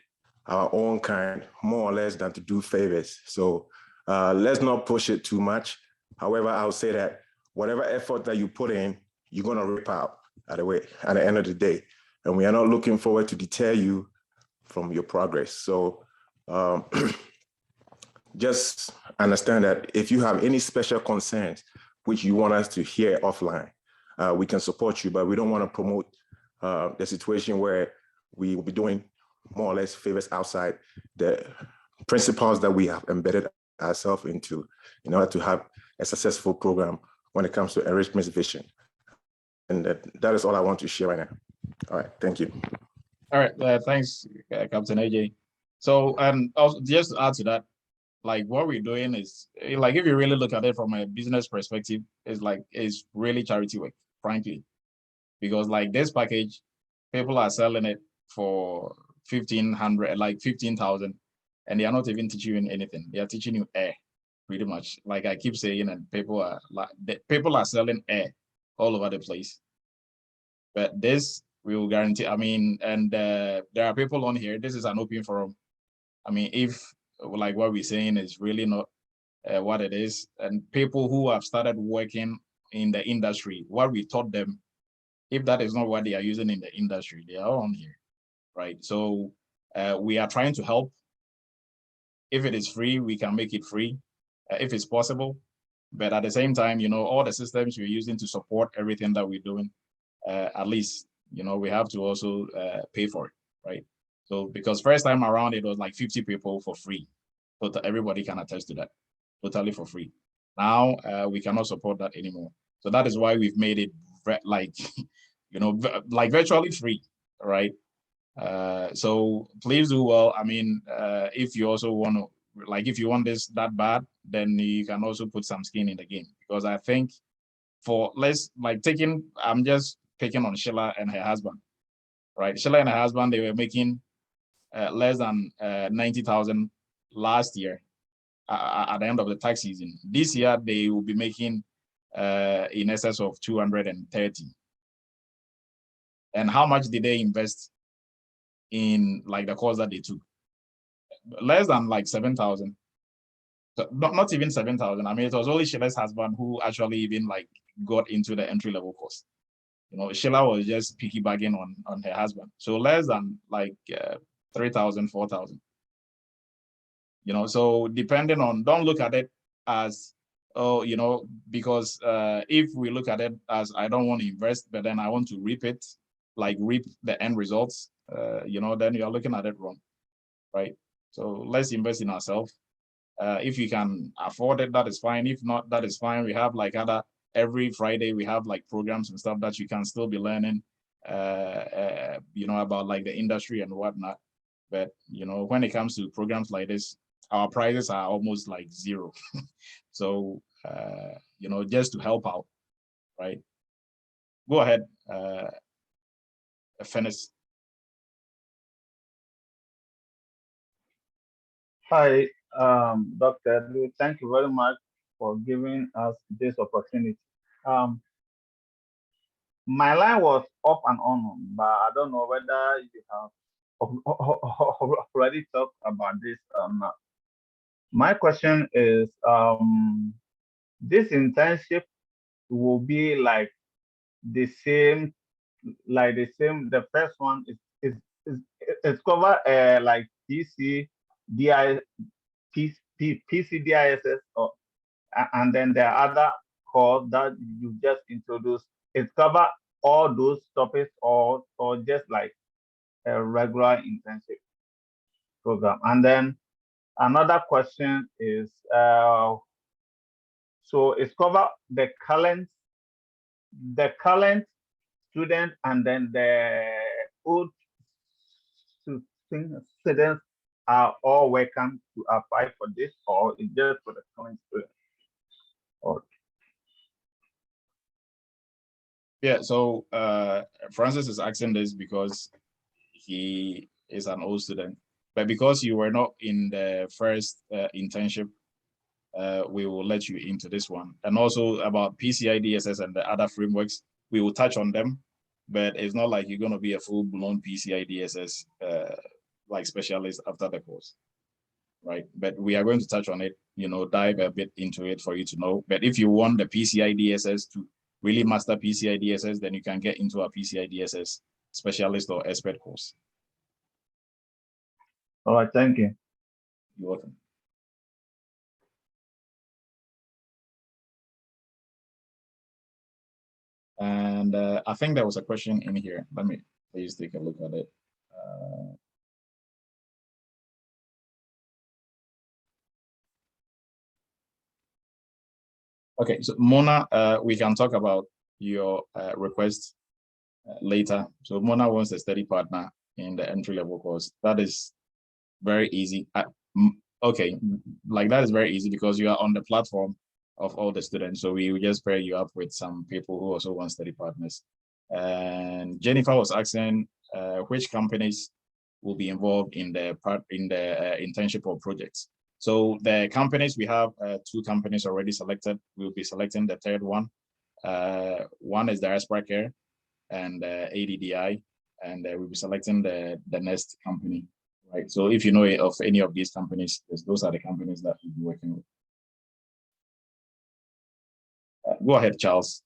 our own kind more or less than to do favors. So let's not push it too much. However, I'll say that whatever effort that you put in, you're gonna rip out at the end of the day. And we are not looking forward to deter you from your progress. So just understand that if you have any special concerns, which you want us to hear offline, we can support you, but we don't want to promote the situation where we will be doing more or less favors outside the principles that we have embedded ourselves into in order to have a successful program when it comes to enrichment vision. And that is all I want to share right now. All right, thank you. All right, thanks, Captain AJ. So, and also just to add to that, like what we're doing is like, if you really look at it from a business perspective, it's really charity work, frankly, because like this package, people are selling it for 1,500, like 15,000, and they are not even teaching you anything. They are teaching you air, pretty much. Like I keep saying, and people are selling air all over the place. But this we will guarantee. I mean, and there are people on here. This is an open forum. I mean, if like what we're saying is really not what it is, and people who have started working in the industry, what we taught them, if that is not what they are using in the industry, they are on here, right? So we are trying to help. If it is free, we can make it free, if it's possible. But at the same time, all the systems we're using to support everything that we're doing, at least, we have to also pay for it, right? So because first time around, it was like 50 people for free. But everybody can attest to that, totally for free. Now we cannot support that anymore. So that is why we've made it like, like virtually free, right? So please do well. I mean, if you also want to, like, if you want this that bad, then you can also put some skin in the game, because I think I'm just picking on Sheila and her husband, right? Sheila and her husband, they were making less than 90,000 last year at the end of the tax season. This year, they will be making in excess of 230. And how much did they invest in like the course that they took? Less than like 7,000. So not even 7,000. I mean, it was only Sheila's husband who actually even like got into the entry-level course. Sheila was just piggybacking on her husband. So less than like 3,000, 4,000. So depending on, don't look at it as, because if we look at it as, I don't want to invest, but then I want to reap it, like reap the end results, then you're looking at it wrong, right? So let's invest in ourselves. If you can afford it, that is fine. If not, that is fine. We have like every Friday, we have like programs and stuff that you can still be learning, about like the industry and whatnot. But, when it comes to programs like this, our prices are almost like zero. So, just to help out, right? Go ahead, finish. Hi, Dr. Lu. Thank you very much for giving us this opportunity. My line was off and on, but I don't know whether you have already talked about this or not. My question is, this internship will be like the same, the first one is cover like PCDISS, and then the other course that you just introduced, it cover all those topics, or just like a regular internship program. And then another question is, so it's cover the current student, and then the old students are all welcome to apply for this, or it's just for the current students? Yeah, so Francis is asking this because he is an old student, but because you were not in the first internship, we will let you into this one. And also about PCI DSS and the other frameworks, we will touch on them, but it's not like you're going to be a full-blown PCI DSS like specialist after the course, right? But we are going to touch on it, dive a bit into it for you to know. But if you want the PCI DSS to really master PCI DSS, then you can get into a PCI DSS specialist or expert course. All right, thank you. You're welcome. And I think there was a question in here. Let me please take a look at it. Okay, so Mona, we can talk about your request later. So Mona wants a study partner in the entry-level course. That is Very easy. Okay, like that is very easy because you are on the platform of all the students. So we will just pair you up with some people who also want study partners. And Jennifer was asking which companies will be involved in the internship or projects. So the companies, we have 2 companies already selected. We'll be selecting the third one. One is Diaspora Care and ADDI, and we'll be selecting the next company, right? So if you know of any of these companies, those are the companies that we'll be working with. Go ahead, Charles.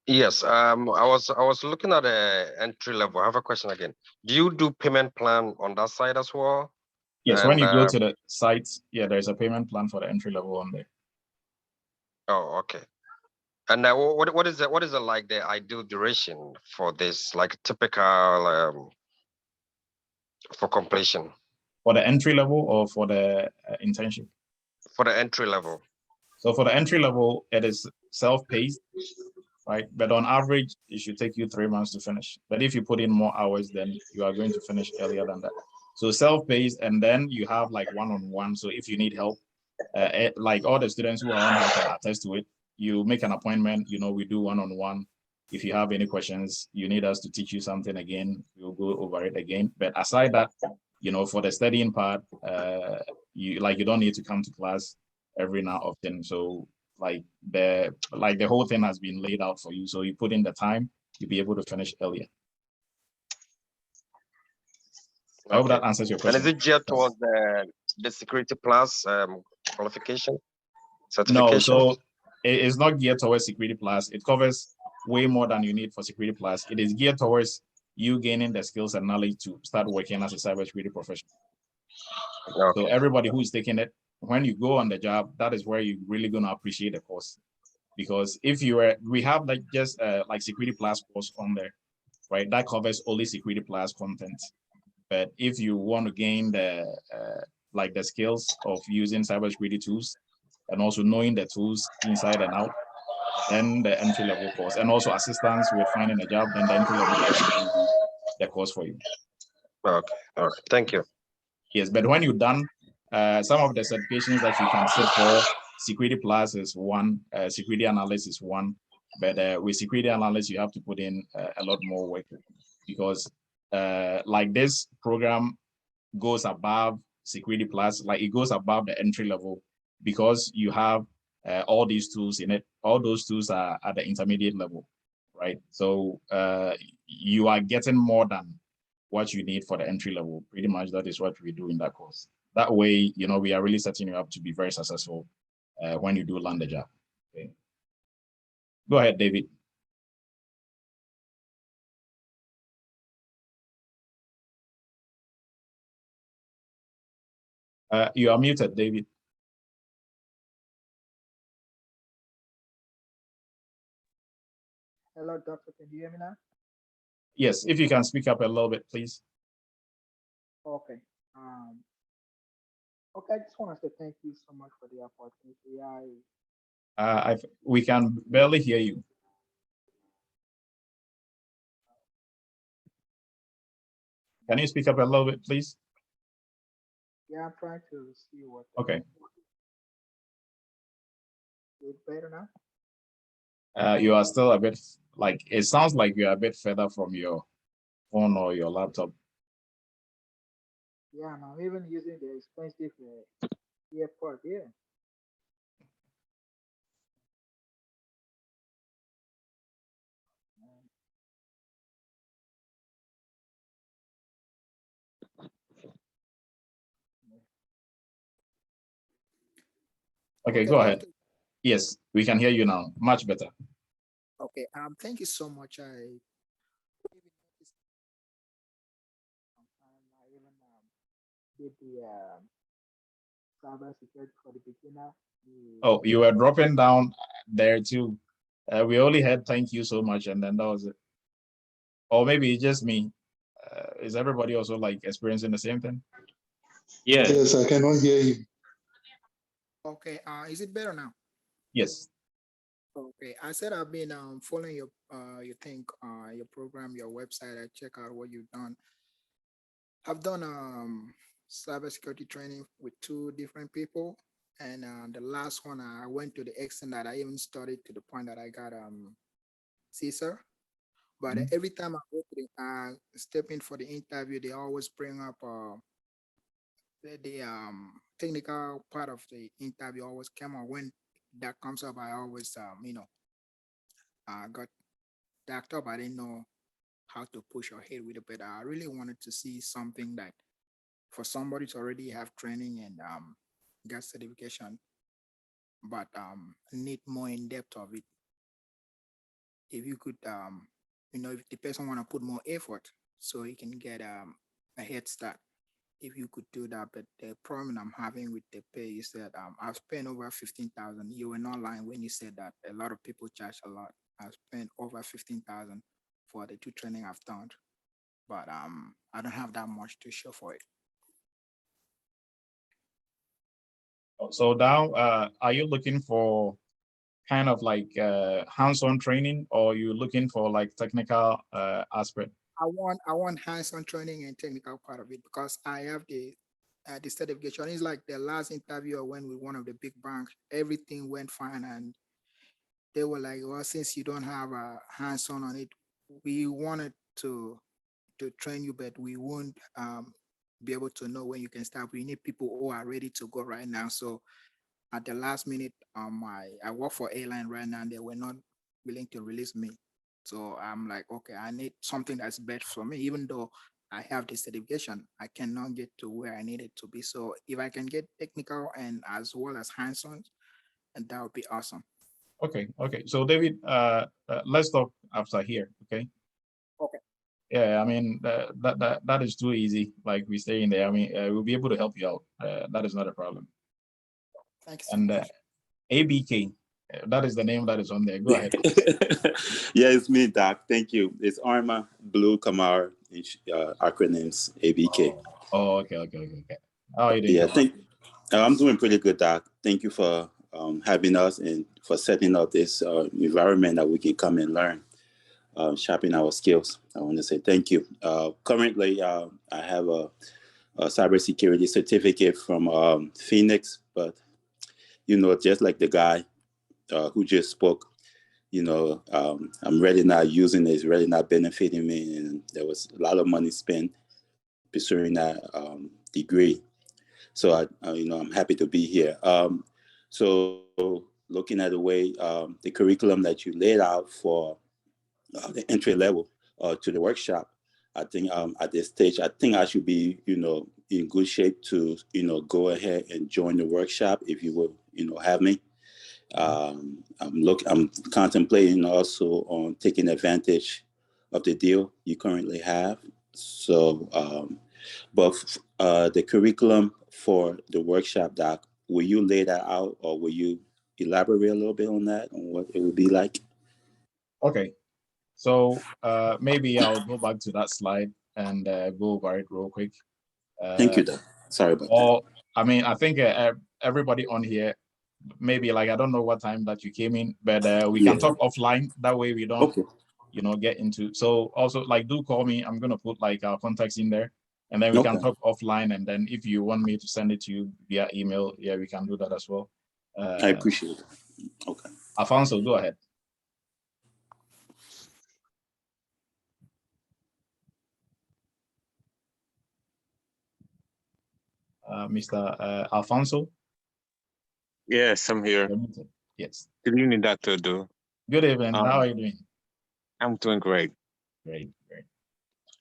Yes, I was looking at the entry level. I have a question again. Do you do payment plan on that side as well? Yes, when you go to the site, yeah, there's a payment plan for the entry level on there. Oh, okay. And what is it like the ideal duration for this, like typical for completion? For the entry level or for the internship? For the entry level. So for the entry level, it is self-paced, right? But on average, it should take you 3 months to finish. But if you put in more hours, then you are going to finish earlier than that. So self-paced, and then you have like one-on-one. So if you need help, like all the students who are on here can attest to it. You make an appointment, we do one-on-one. If you have any questions, you need us to teach you something again, we'll go over it again. But aside that, for the studying part, you don't need to come to class every now and then. So the whole thing has been laid out for you. So you put in the time, you'll be able to finish earlier. I hope that answers your question. And is it geared towards the Security Plus qualification? No, so it's not geared towards Security Plus. It covers way more than you need for Security Plus. It is geared towards you gaining the skills and knowledge to start working as a cybersecurity professional. Okay. So everybody who is taking it, when you go on the job, that is where you're really going to appreciate the course. Because if we have just Security Plus course on there, right? That covers only Security Plus content. But if you want to gain the skills of using cybersecurity tools and also knowing the tools inside and out, then the entry level course, and also assistance with finding a job, then the entry level course will be the course for you. Okay, thank you. Yes, but when you're done, some of the certifications that you can sit for, Security Plus is one, Security Analyst is one, but with Security Analyst, you have to put in a lot more work because this program goes above Security Plus, it goes above the entry level because you have all these tools in it. All those tools are at the intermediate level, right? So you are getting more than what you need for the entry level. Pretty much that is what we do in that course. That way, we are really setting you up to be very successful when you do land the job. Okay. Go ahead, David. You are muted, David. Hello, doctor. Can you hear me now? Yes, if you can speak up a little bit, please. Okay. Okay, I just want to say thank you so much for the opportunity. We can barely hear you. Can you speak up a little bit, please? Yeah, I'm trying to see what. Okay. Is it better now? You are still a bit it sounds like you're a bit further from your phone or your laptop. Yeah, and I'm even using the expensive earpod here. Okay, go ahead. Yes, we can hear you now. Much better. Okay. Thank you so much. I even did the cybersecurity for the beginner. Oh, you were dropping down there too. We only had thank you so much, and then that was it. Or maybe it's just me. Is everybody also experiencing the same thing? Yes. Yes, I cannot hear you. Okay. Is it better now? Yes. Okay. I said I've been following your program, your website. I check out what you've done. I've done cybersecurity training with two different people, and the last one I went to the extent that I even studied to the point that I got CSER. But every time I go to step in for the interview, they always bring up the technical part of the interview always come up. When that comes up, I always got backed up. I didn't know how to push ahead with it, but I really wanted to see something that for somebody to already have training and get certification, but need more in depth of it. If you could, if the person want to put more effort, so he can get a head start. If you could do that, but the problem I'm having with the pay is that I've spent over 15,000. You were not lying when you said that a lot of people charge a lot. I've spent over 15,000 for the two training I've done, but I don't have that much to show for it. So now, are you looking for kind of like hands-on training, or you looking for like technical aspect? I want hands-on training and technical part of it because I have the certification. It's like the last interview I went with one of the big banks. Everything went fine, and they were like, "Well, since you don't have a hands-on on it, we wanted to train you, but we won't be able to know when you can start. We need people who are ready to go right now." So at the last minute, I work for airline right now, and they were not willing to release me. So I'm like, okay, I need something that's better for me, even though I have the certification, I cannot get to where I need it to be. So if I can get technical and as well as hands-on, and that would be awesome. Okay. So David, let's talk after here. Okay. Okay. Yeah, I mean that is too easy. Like we stay in there. I mean, we'll be able to help you out. That is not a problem. Thanks. And ABK, that is the name that is on there. Go ahead. Yeah, it's me, Doc. Thank you. It's Arma Blue Kamar, acronyms ABK. Oh, okay. How are you doing? Yeah, I'm doing pretty good, Doc. Thank you for having us and for setting up this environment that we can come and learn, sharpen our skills. I want to say thank you. Currently, I have a cybersecurity certificate from Phoenix, but just like the guy who just spoke, I'm really not using it. It's really not benefiting me. And there was a lot of money spent pursuing that degree. So I'm happy to be here. So looking at the way the curriculum that you laid out for the entry level to the workshop, I think at this stage, I think I should be, in good shape to, go ahead and join the workshop if you will, have me. I'm contemplating also on taking advantage of the deal you currently have. So, but the curriculum for the workshop, Doc, will you lay that out, or will you elaborate a little bit on that, on what it would be like? Okay, so maybe I'll go back to that slide and go over it real quick. Thank you, Doc. Sorry about that. I mean, I think everybody on here, maybe like, I don't know what time that you came in, but we can talk offline. That way we don't, get into. So also, like, do call me. I'm gonna put like our contacts in there, and then we can talk offline. And then if you want me to send it to you via email, yeah, we can do that as well. I appreciate it. Okay. Alfonso, go ahead. Mr. Alfonso? Yes, I'm here. Yes. Good evening, Dr. Adu. Good evening. How are you doing? I'm doing great. Great.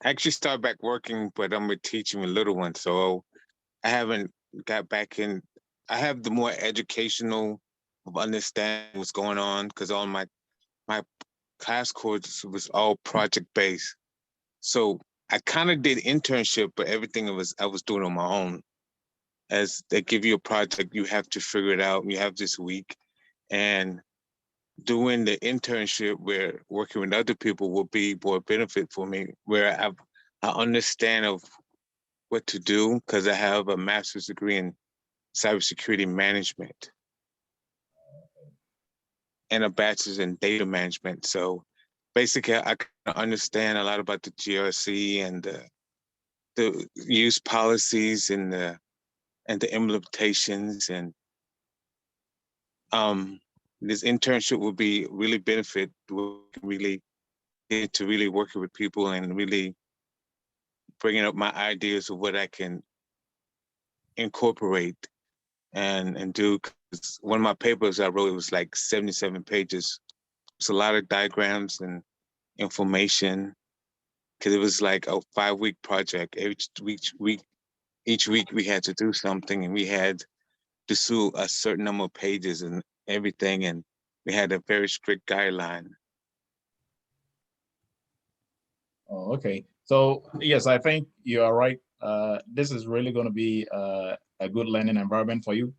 I actually started back working, but I'm teaching with little ones, so I haven't got back in. I have the more educational of understanding what's going on, because all my class course was all project based. So I kind of did internship, but everything I was doing on my own. As they give you a project, you have to figure it out. You have this week, and doing the internship where working with other people will be more benefit for me, where I understand of what to do, because I have a master's degree in cybersecurity management and a bachelor's in data management. So basically, I kind of understand a lot about the GRC and the use policies and the implementations, and this internship will be really benefit, really get to really working with people and really bringing up my ideas of what I can incorporate and do. 'Cause one of my papers I wrote, it was like 77 pages. It's a lot of diagrams and information, because it was like a 5-week project. Each week we had to do something, and we had to do a certain number of pages and everything, and we had a very strict guideline. Oh, okay. So yes, I think you are right. This is really going to be a good learning environment for you.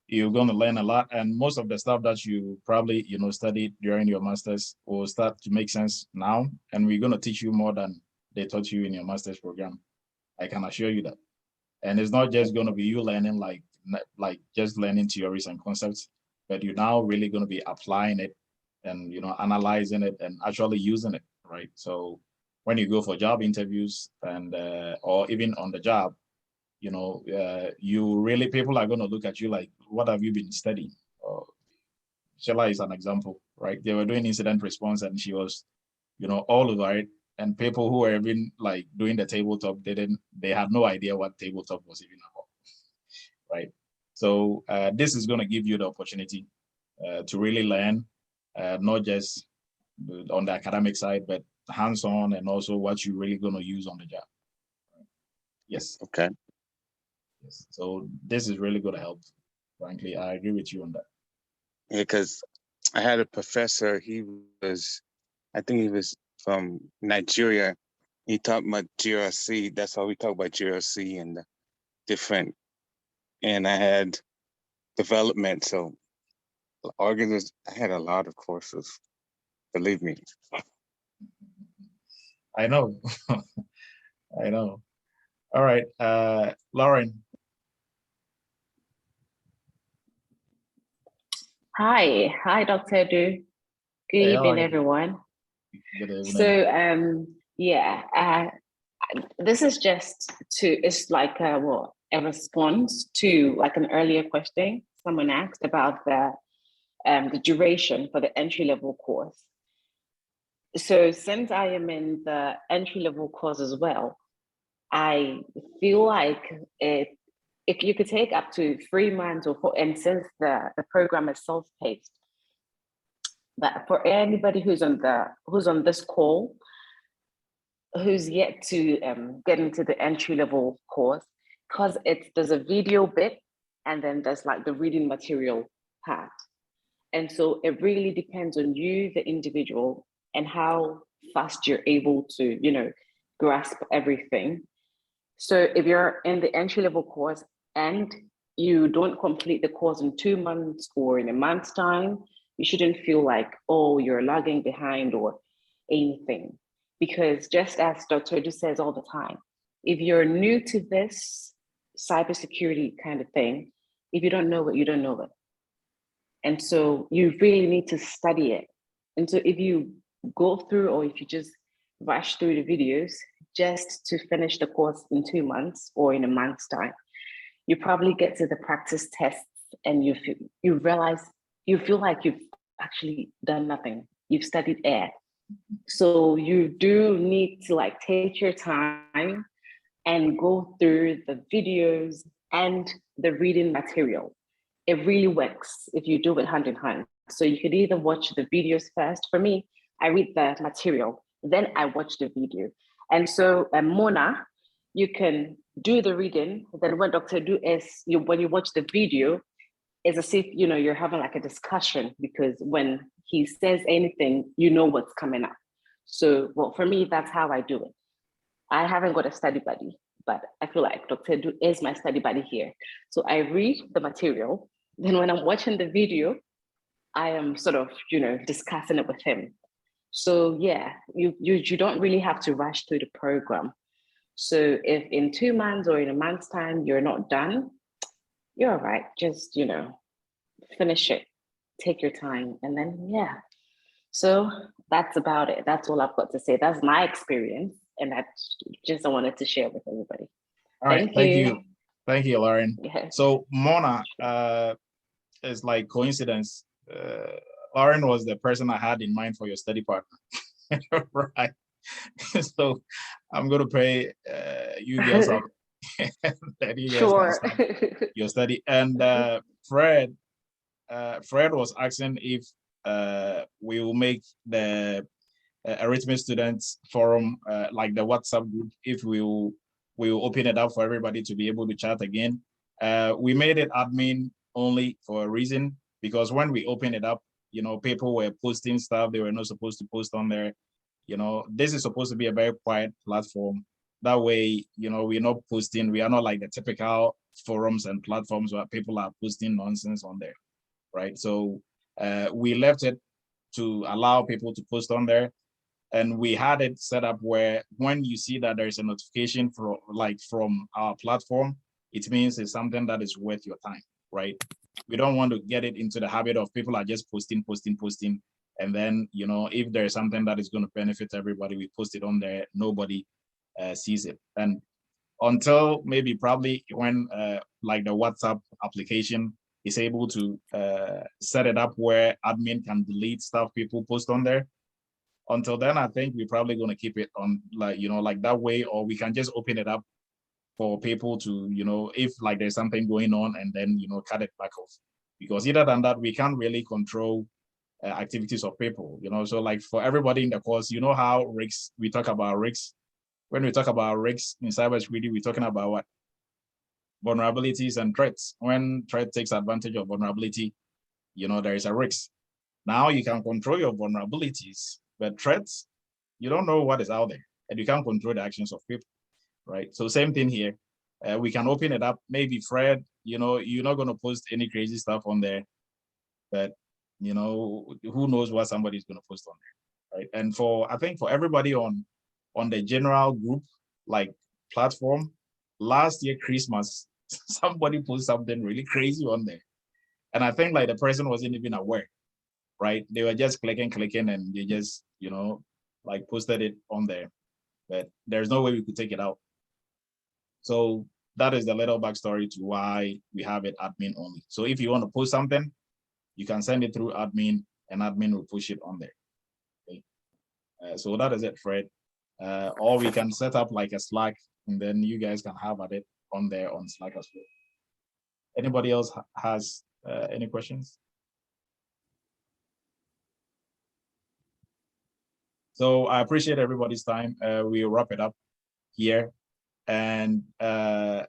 You're going to learn a lot, and most of the stuff that you probably studied during your masters will start to make sense now. And we're going to teach you more than they taught you in your master's program. I can assure you that. And it's not just going to be you learning like just learning theories and concepts, but you're now really going to be applying it and analyzing it and actually using it, right? So when you go for job interviews and or even on the job, you really, people are going to look at you like, what have you been studying? Sheila is an example, right? They were doing incident response and she was, all over it. And people who were even like doing the tabletop, they had no idea what tabletop was even about, right? So this is going to give you the opportunity to really learn, not just on the academic side, but hands-on, and also what you're really going to use on the job. Yes. Okay. Yes. So this is really going to help. Frankly, I agree with you on that. Yeah, because I had a professor, I think he was from Nigeria. He taught about GRC. That's how we talk about GRC and the different. And I had development. So I had a lot of courses, believe me. I know. I know. All right, Lauren. Hi, Dr. Du. Good evening, everyone. Good evening. So, this is just it's like a response to like an earlier question someone asked about the duration for the entry-level course. So since I am in the entry-level course as well, I feel like if you could take up to 3 months or 4, and since the program is self-paced, but for anybody who's on this call, who's yet to get into the entry-level course, because there's a video bit and then there's like the reading material part. And so it really depends on you, the individual, and how fast you're able to, grasp everything. So if you're in the entry-level course and you don't complete the course in 2 months or in a month's time, you shouldn't feel like, oh, you're lagging behind or anything. Because just as Dr. Du says all the time, if you're new to this cybersecurity kind of thing, if you don't know it, you don't know it. And so you really need to study it. And so if you go through, or if you just rush through the videos just to finish the course in 2 months or in a month's time, you probably get to the practice tests and you feel like you've actually done nothing. You've studied air. So you do need to like take your time and go through the videos and the reading material. It really works if you do it hand in hand. So you could either watch the videos first. For me, I read the material, then I watch the video. And so Mona, you can do the reading, then when Dr. Du when you watch the video, it's as if you're having like a discussion, because when he says anything, you know what's coming up. So for me, that's how I do it. I haven't got a study buddy, but I feel like Dr. Du is my study buddy here. So I read the material, then when I'm watching the video, I am sort of, discussing it with him. So yeah, you don't really have to rush through the program. So if in 2 months or in a month's time, you're not done, you're all right. Just, finish it, take your time, and then, yeah. So that's about it. That's all I've got to say. That's my experience. And that's just I wanted to share with everybody. All right, thank you, Lauren. Yeah. So Mona, is like coincidence. Lauren was the person I had in mind for your study partner, right? So I'm going to pray you girls out. That you guys can start your study. And Fred was asking if we will make the arithmetic students forum like the WhatsApp group, if we will open it up for everybody to be able to chat again. We made it admin only for a reason, because when we open it up, you know, people were posting stuff they were not supposed to post on there. You know, this is supposed to be a very quiet platform. That way, you know, we're not posting, we are not like the typical forums and platforms where people are posting nonsense on there, right? So we left it to allow people to post on there. And we had it set up where when you see that there's a notification from our platform, it means it's something that is worth your time, right? We don't want to get it into the habit of people are just posting. And then, you know, if there's something that is going to benefit everybody, we post it on there, nobody sees it. And until maybe probably when like the WhatsApp application is able to set it up where admin can delete stuff people post on there. Until then, I think we're probably going to keep it on like, you know, like that way, or we can just open it up for people to, you know, if like there's something going on and then, you know, cut it back off. Because either than that, we can't really control activities of people, you know. So like for everybody in the course, you know how risks, we talk about risks. When we talk about risks in cybersecurity, we're talking about what? Vulnerabilities and threats. When threat takes advantage of vulnerability, you know, there is a risk. Now you can control your vulnerabilities, but threats, you don't know what is out there, and you can't control the actions of people, right? So same thing here. We can open it up. Maybe Fred, you know, you're not going to post any crazy stuff on there, but you know, who knows what somebody's going to post on there, right? And I think for everybody on the general group like platform, last year Christmas, somebody posted something really crazy on there, and I think like the person wasn't even aware, right? They were just clicking, and they just, you know, like posted it on there, but there's no way we could take it out. So that is the little backstory to why we have it admin only. So if you want to post something, you can send it through admin, and admin will push it on there. Okay? So that is it, Fred. Or we can set up like a Slack, and then you guys can have at it on there on Slack as well. Anybody else has any questions? So I appreciate everybody's time. We'll wrap it up here. And I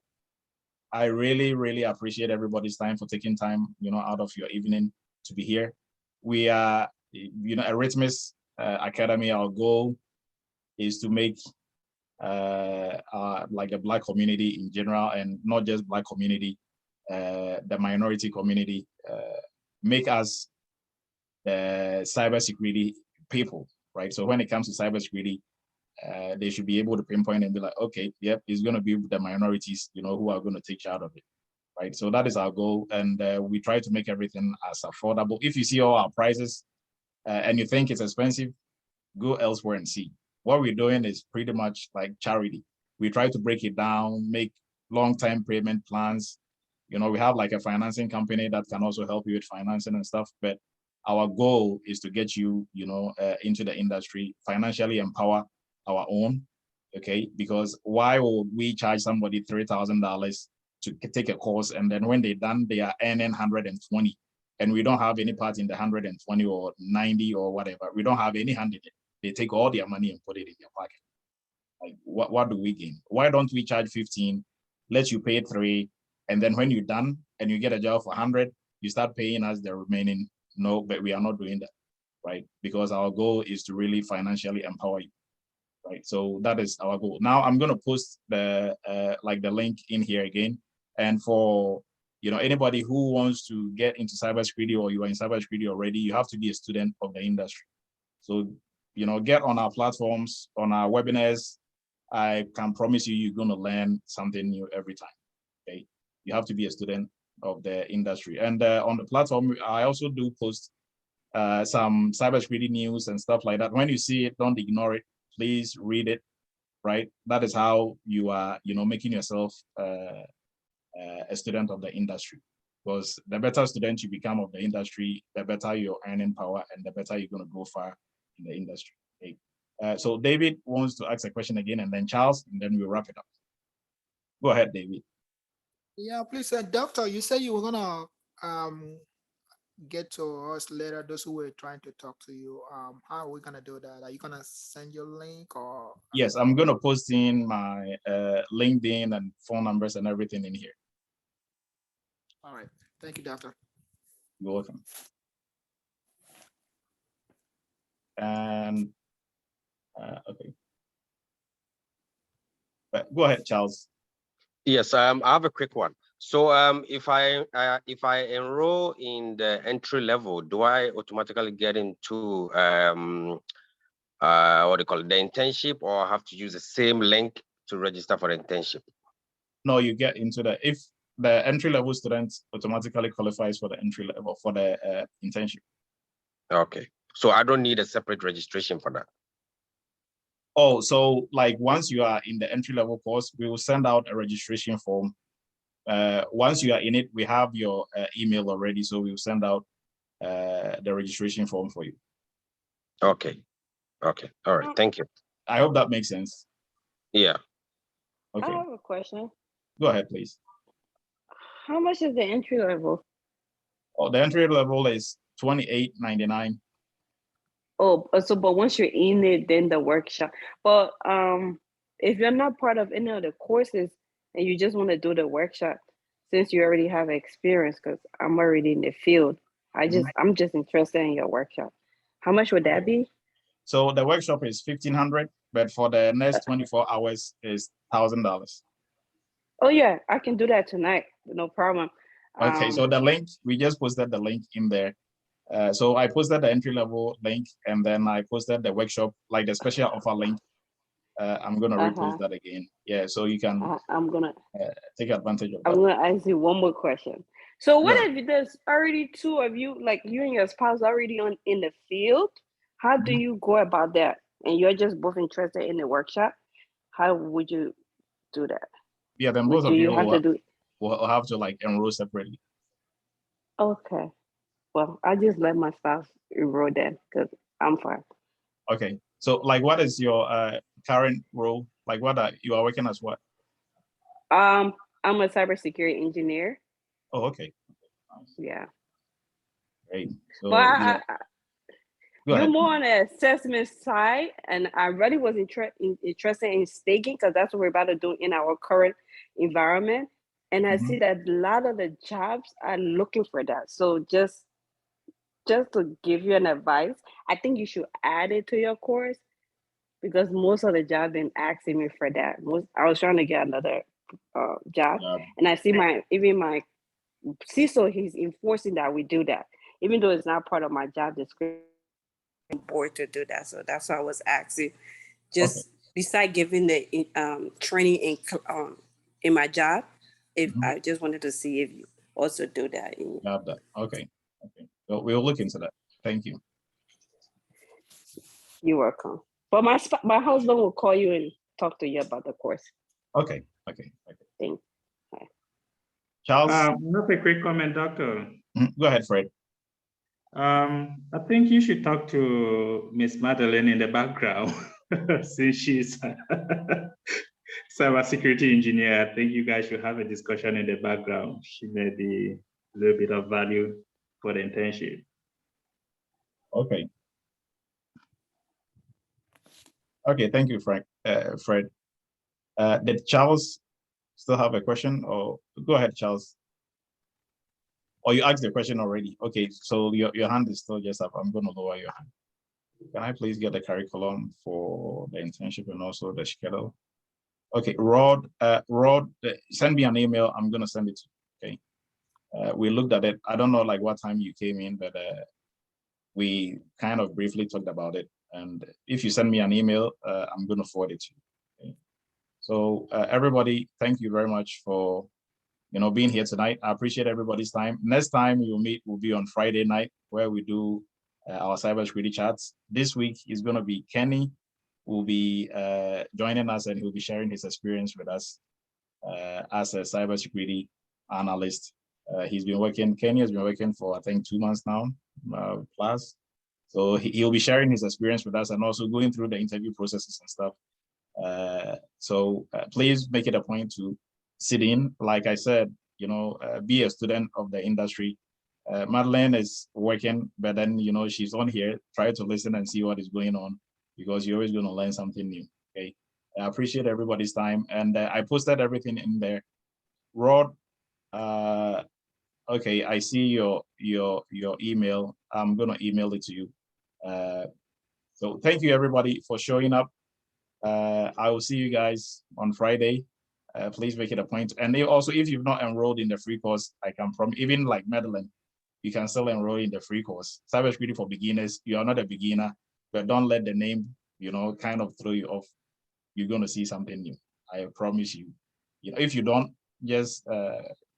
really, really appreciate everybody's time for taking time, you know, out of your evening to be here. We are, you know, Arithmetic Academy, our goal is to make like the Black community in general, and not just Black community, the minority community, make us cybersecurity people, right? So when it comes to cybersecurity, they should be able to pinpoint and be like, okay, yep, it's going to be the minorities, you know, who are going to take charge of it, right? So that is our goal, and we try to make everything as affordable. If you see all our prices and you think it's expensive, go elsewhere and see. What we're doing is pretty much like charity. We try to break it down, make long-term payment plans. You know, we have like a financing company that can also help you with financing and stuff, but our goal is to get you, you know, into the industry, financially empower our own, okay? Because why would we charge somebody $3,000 to take a course, and then when they're done, they are earning 120, and we don't have any part in the 120 or 90 or whatever. We don't have any hand in it. They take all their money and put it in their pocket. Like, what do we gain? Why don't we charge 15, let you pay 3, and then when you're done and you get a job for 100, you start paying us the remaining? No, but we are not doing that, right? Because our goal is to really financially empower you, right? So that is our goal. Now I'm going to post the like the link in here again, and for, you know, anybody who wants to get into cybersecurity, or you are in cybersecurity already, you have to be a student of the industry. So, you know, get on our platforms, on our webinars. I can promise you, you're going to learn something new every time. Okay, you have to be a student of the industry. And on the platform, I also do post some cybersecurity news and stuff like that. When you see it, don't ignore it. Please read it, right? That is how you are, making yourself a student of the industry. Because the better student you become of the industry, the better your earning power and the better you're going to go far in the industry. Okay? So David wants to ask a question again, and then Charles, and then we'll wrap it up. Go ahead, David. Yeah, please, doctor, you said you were gonna get to us later, those who were trying to talk to you. How are we gonna do that? Are you gonna send your link or? Yes, I'm gonna post in my LinkedIn and phone numbers and everything in here. All right, thank you, doctor. You're welcome. And okay. But go ahead, Charles. Yes, I have a quick one. So if I enroll in the entry level, do I automatically get into what do you call it, the internship, or I have to use the same link to register for the internship? No, you get into if the entry level student automatically qualifies for the entry level for the internship. Okay, so I don't need a separate registration for that. Oh, so like once you are in the entry level course, we will send out a registration form. Once you are in it, we have your email already, so we will send out the registration form for you. Okay. Okay. All right. Thank you. I hope that makes sense. Yeah. Okay. I have a question. Go ahead, please. How much is the entry level? Oh, the entry level is $28.99. Oh, so but once you're in it, then the workshop. But if you're not part of any of the courses and you just want to do the workshop, since you already have experience, because I'm already in the field, I'm just interested in your workshop. How much would that be? So the workshop is $1,500, but for the next 24 hours is $1,000. Oh yeah, I can do that tonight. No problem. Okay, so the link, we just posted the link in there. So I posted the entry level link, and then I posted the workshop, like the special offer link. I'm gonna repost that again. Yeah, so you can I'm gonna take advantage of I'm that. gonna ask you one more question. So what Yeah. if there's already two of you, like you and your spouse already in the field? How do you go about that? And you're just both interested in the workshop? How would you do that? Yeah, then both of you will have to like enroll separately. Okay. Well, I just let my spouse enroll then because I'm fine. Okay, so like, what is your current role? Like, you are working as what? I'm a cybersecurity engineer. Oh, okay. Yeah. Great. So But go you're ahead. more on the assessment side, and I really was interested in staking because that's what we're about to do in our current environment. And I see that a lot of the jobs are looking for that. So just to give you an advice, I think you should add it to your course because most of the jobs been asking me for that. I was trying to get another job, and I see my CISO, he's enforcing that we do that, even though it's not part of my job description. I'm bored to do that, so that's why I was asking. Just beside giving the training in my job, if I just wanted to see if you also do that. Got that. Okay. Okay. Well, we'll look into that. Thank you. You're welcome. But my husband will call you and talk to you about the course. Okay. Okay. Okay. Thanks. Charles? Not a quick comment, Doctor. Go ahead, Fred. I think you should talk to Miss Madeline in the background since she's cybersecurity engineer. I think you guys should have a discussion in the background. She may be a little bit of value for the internship. Okay. Okay, thank you, Fred. Did Charles still have a question? Or go ahead, Charles. Or you asked the question already. Okay, so your hand is still just up. I'm going to lower your hand. Can I please get the curriculum for the internship and also the schedule? Okay, Rod, send me an email. I'm going to send it to you. Okay. We looked at it. I don't know like what time you came in, but we kind of briefly talked about it. And if you send me an email, I'm going to forward it to you. Okay. So everybody, thank you very much for being here tonight. I appreciate everybody's time. Next time we'll meet will be on Friday night where we do our cybersecurity chats. This week is going to be Kenny will be joining us, and he'll be sharing his experience with us as a cybersecurity analyst. Kenny has been working for, I think, 2 months now, plus. So he'll be sharing his experience with us and also going through the interview processes and stuff. So please make it a point to sit in. Like I said, be a student of the industry. Madeleine is working, but then, she's on here. Try to listen and see what is going on, because you're always going to learn something new. Okay. I appreciate everybody's time. And I posted everything in there. Rod, okay, I see your email. I'm going to email it to you. So thank you, everybody, for showing up. I will see you guys on Friday. Please make it a point. And also, if you've not enrolled in the free course, I come from, even like Madeline, you can still enroll in the free course. Cybersecurity for beginners. You are not a beginner, but don't let the name, kind of throw you off. You're going to see something new. I promise you. If you don't, just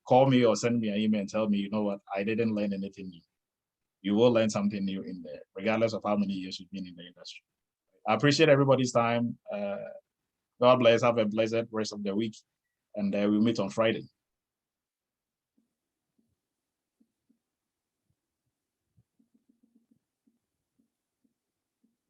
call me or send me an email and tell me, you know what, I didn't learn anything new. You will learn something new in there, regardless of how many years you've been in the industry. I appreciate everybody's time. God bless. Have a blessed rest of the week. And we'll meet on Friday.